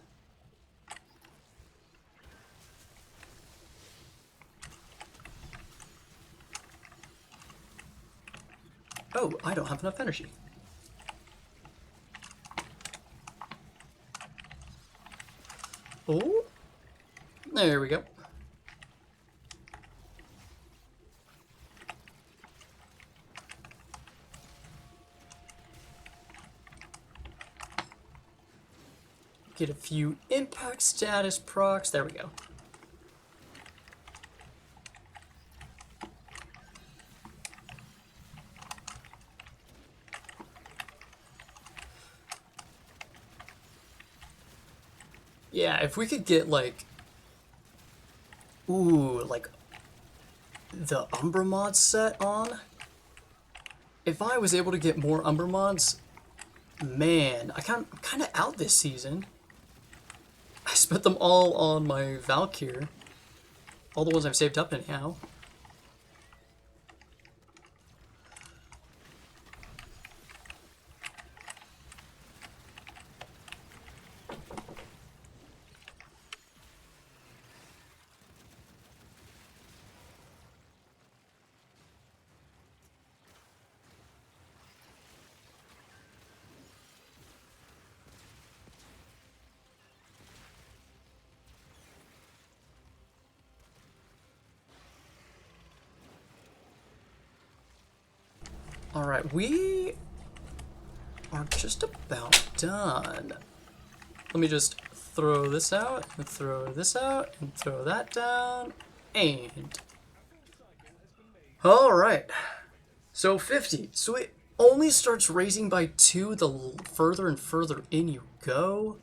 Oh, I don't have enough energy. Oh, there we go. Get a few impact status procs. There we go. Yeah, if we could get like... ooh, like the Umbra mod set on. If I was able to get more Umbra mods, man, I'm kind of out this season. I spent them all on my Valkyr. All the ones I've saved up anyhow. Alright, we are just about done. Let me just throw this out, and throw this out, and throw that down, and... Alright, so 50. So it only starts raising by 2 the further and further in you go,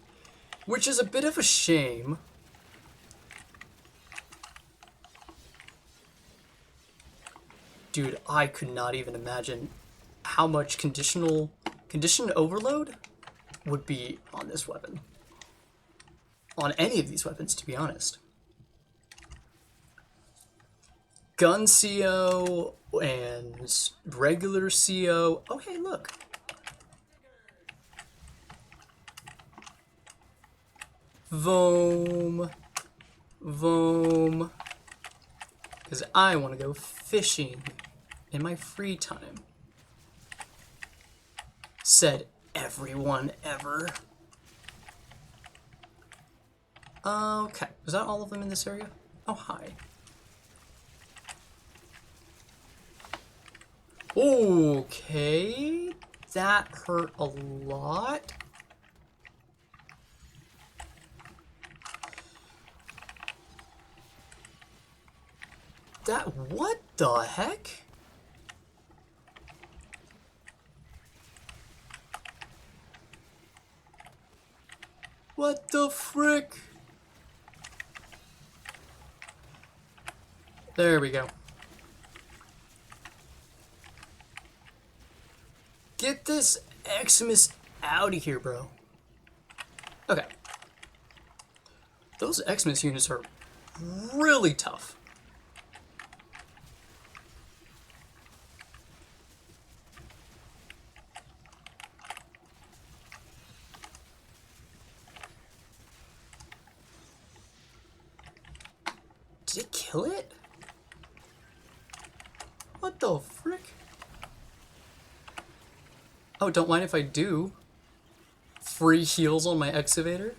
which is a bit of a shame. Dude, I could not even imagine how much condition overload would be on this weapon. On any of these weapons, to be honest. Gun CO and regular CO. Oh, hey, look. Voom. Voom. Because I want to go fishing in my free time. Said everyone ever. Okay, was that all of them in this area? Oh, hi. Okay, that hurt a lot. What the heck? What the frick? There we go. Get this Ep6 out of here, bro. Okay. Those Ep6 units are really tough. Did it kill it? What the frick? Oh, don't mind if I do. Free heals on my excavator.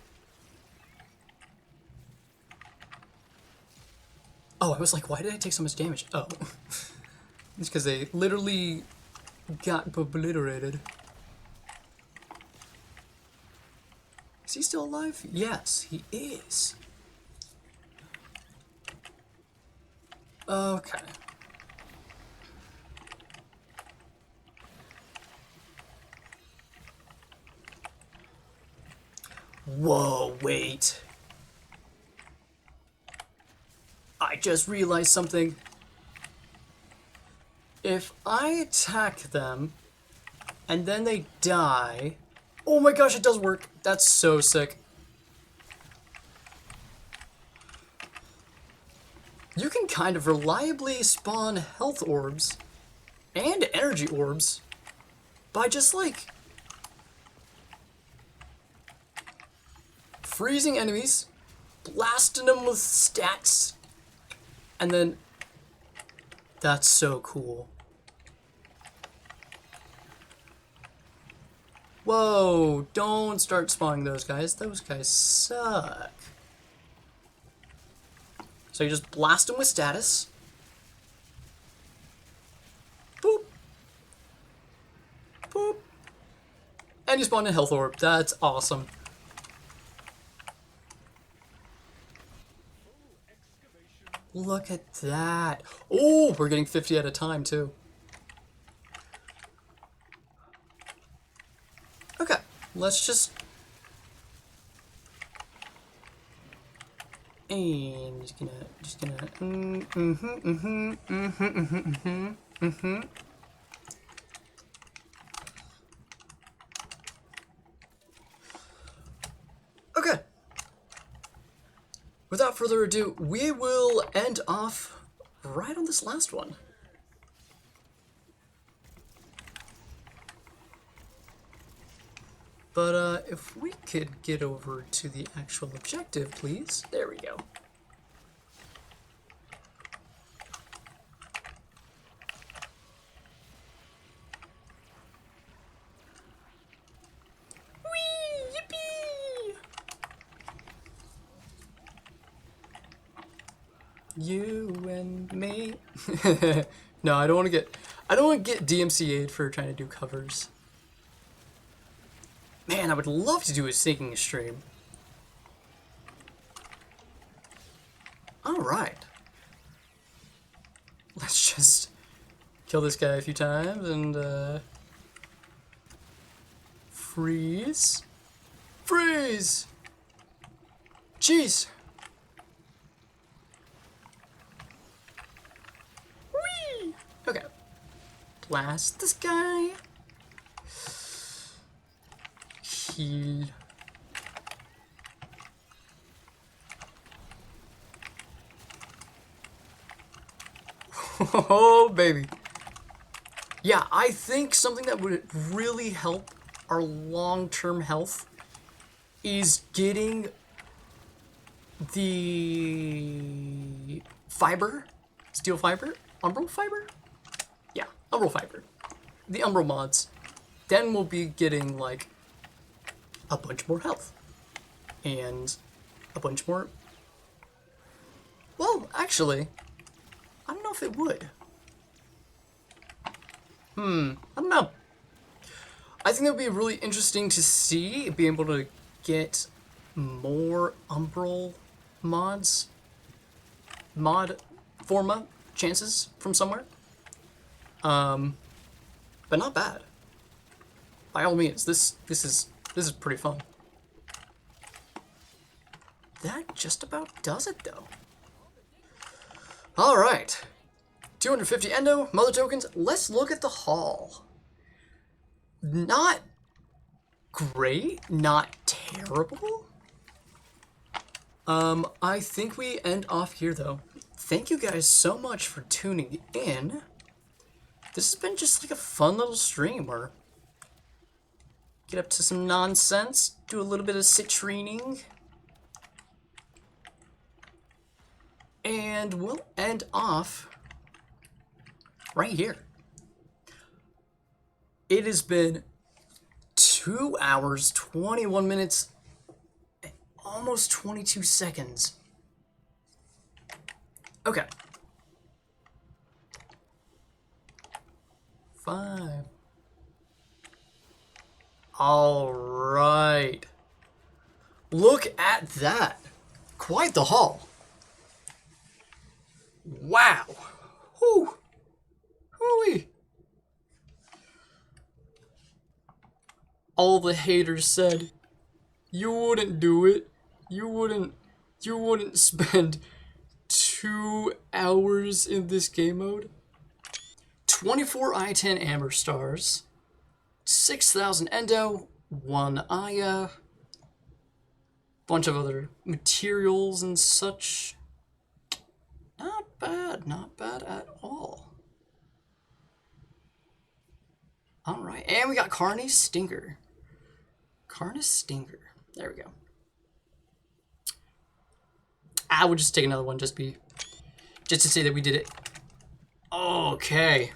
Oh, I was like, why did I take so much damage? Oh. It's because they literally got obliterated. Is he still alive? Yes, he is. Okay. Whoa, wait. I just realized something. If I attack them and then they die... Oh my gosh, it does work. That's so sick. You can kind of reliably spawn health orbs and energy orbs by just like freezing enemies, blasting them with stats, and then that's so cool. Whoa, don't start spawning those guys. Those guys suck. So you just blast them with status. Boop. Boop. And you spawn a health orb. That's awesome. Look at that. Oh, we're getting 50 at a time, too. Okay, let's just... And just gonna... Okay. Without further ado, we will end off right on this last one. But if we could get over to the actual objective, please. There we go. Whee! Yippee! You and me. No, I don't want to get... I don't want to get DMCA'd for trying to do covers. Man, I would love to do a singing stream. Alright. Let's just kill this guy a few times and, freeze. Freeze! Jeez! Whee! Okay. Blast this guy. Heal. Oh, baby. Yeah, I think something that would really help our long-term health is getting the fiber, steel fiber, umbral fiber? Yeah, umbral fiber. The umbral mods. Then we'll be getting, like, a bunch more health. And a bunch more... Well, actually, I don't know if it would. I don't know. I think that would be really interesting to see, being able to get more umbral mods, mod forma chances from somewhere. But not bad. By all means, this is pretty fun. That just about does it though. All right, 250 endo, mother tokens. Let's look at the haul. Not great, not terrible. I think we end off here though. Thank you guys so much for tuning in. This has been just like a fun little stream where get up to some nonsense, do a little bit of citrining, and we'll end off right here. It has been 2 hours, 21 minutes, and almost 22 seconds. Okay. 5. All right. Look at that. Quite the haul. Wow. Whew. Hooey. All the haters said, you wouldn't do it. You wouldn't spend 2 hours in this game mode. 24 I-10 Amber Stars, 6,000 Endo, 1 Aya, bunch of other materials and such. Not bad at all. Alright, and we got Carney's Stinger. Carney's Stinger. There we go. I would just take another one just to say that we did it. Okay.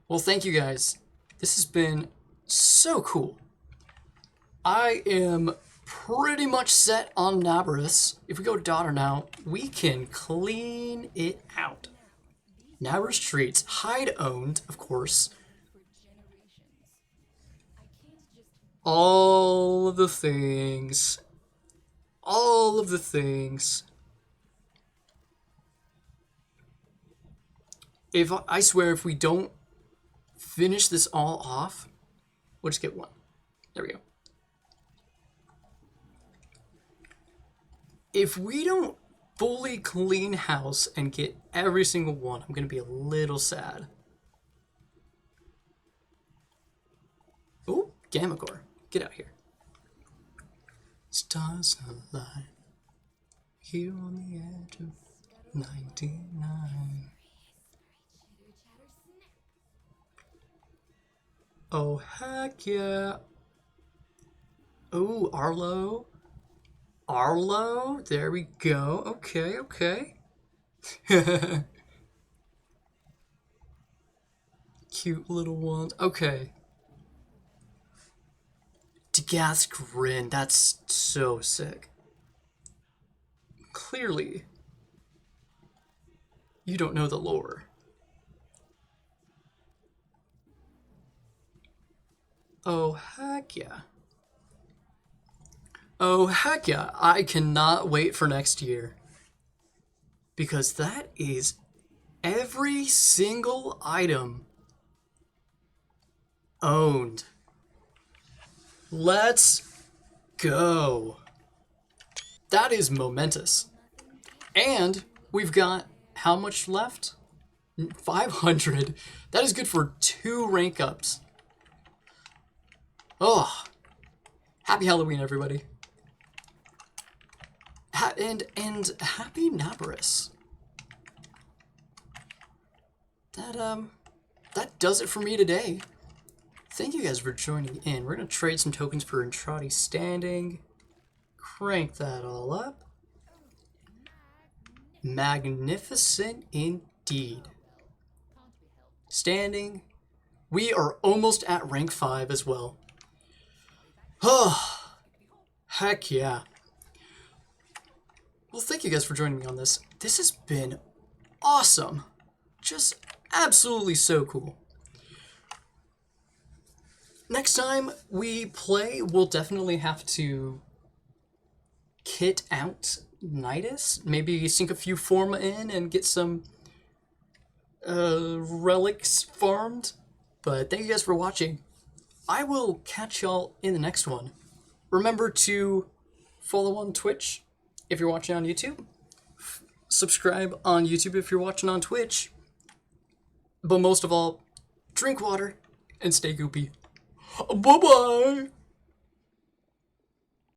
Well, thank you guys. This has been so cool. I am pretty much set on Nabrus. If we go to Daughter now, we can clean it out. Nabrus Treats, Hide owned, of course. All of the things. All of the things. If I swear, if we don't finish this all off, we'll just get one. There we go. If we don't fully clean house and get every single one, I'm gonna be a little sad. Oh, Gamagore, get out here. Stars align here on the edge of 99. Oh, heck yeah. Oh, Arlo. Arlo, there we go. Okay, okay. Cute little ones. Okay. Degath's Grin, that's so sick. Clearly, you don't know the lore. Oh, heck yeah. Oh, heck yeah. I cannot wait for next year. Because that is every single item owned. Let's go. That is momentous. And we've got how much left? 500. That is good for 2 rank ups. Oh, happy Halloween, everybody. And happy Nabarus. That does it for me today. Thank you guys for joining in. We're gonna trade some tokens for Entrati standing. Crank that all up. Magnificent indeed. Standing. We are almost at rank 5 as well. Oh, heck yeah. Well, thank you guys for joining me on this. This has been awesome. Just absolutely so cool. Next time we play, we'll definitely have to kit out Nidus. Maybe sink a few Forma in and get some relics farmed. But thank you guys for watching. I will catch y'all in the next one. Remember to follow on Twitch if you're watching on YouTube. Subscribe on YouTube if you're watching on Twitch. But most of all, drink water and stay goopy. Bye-bye!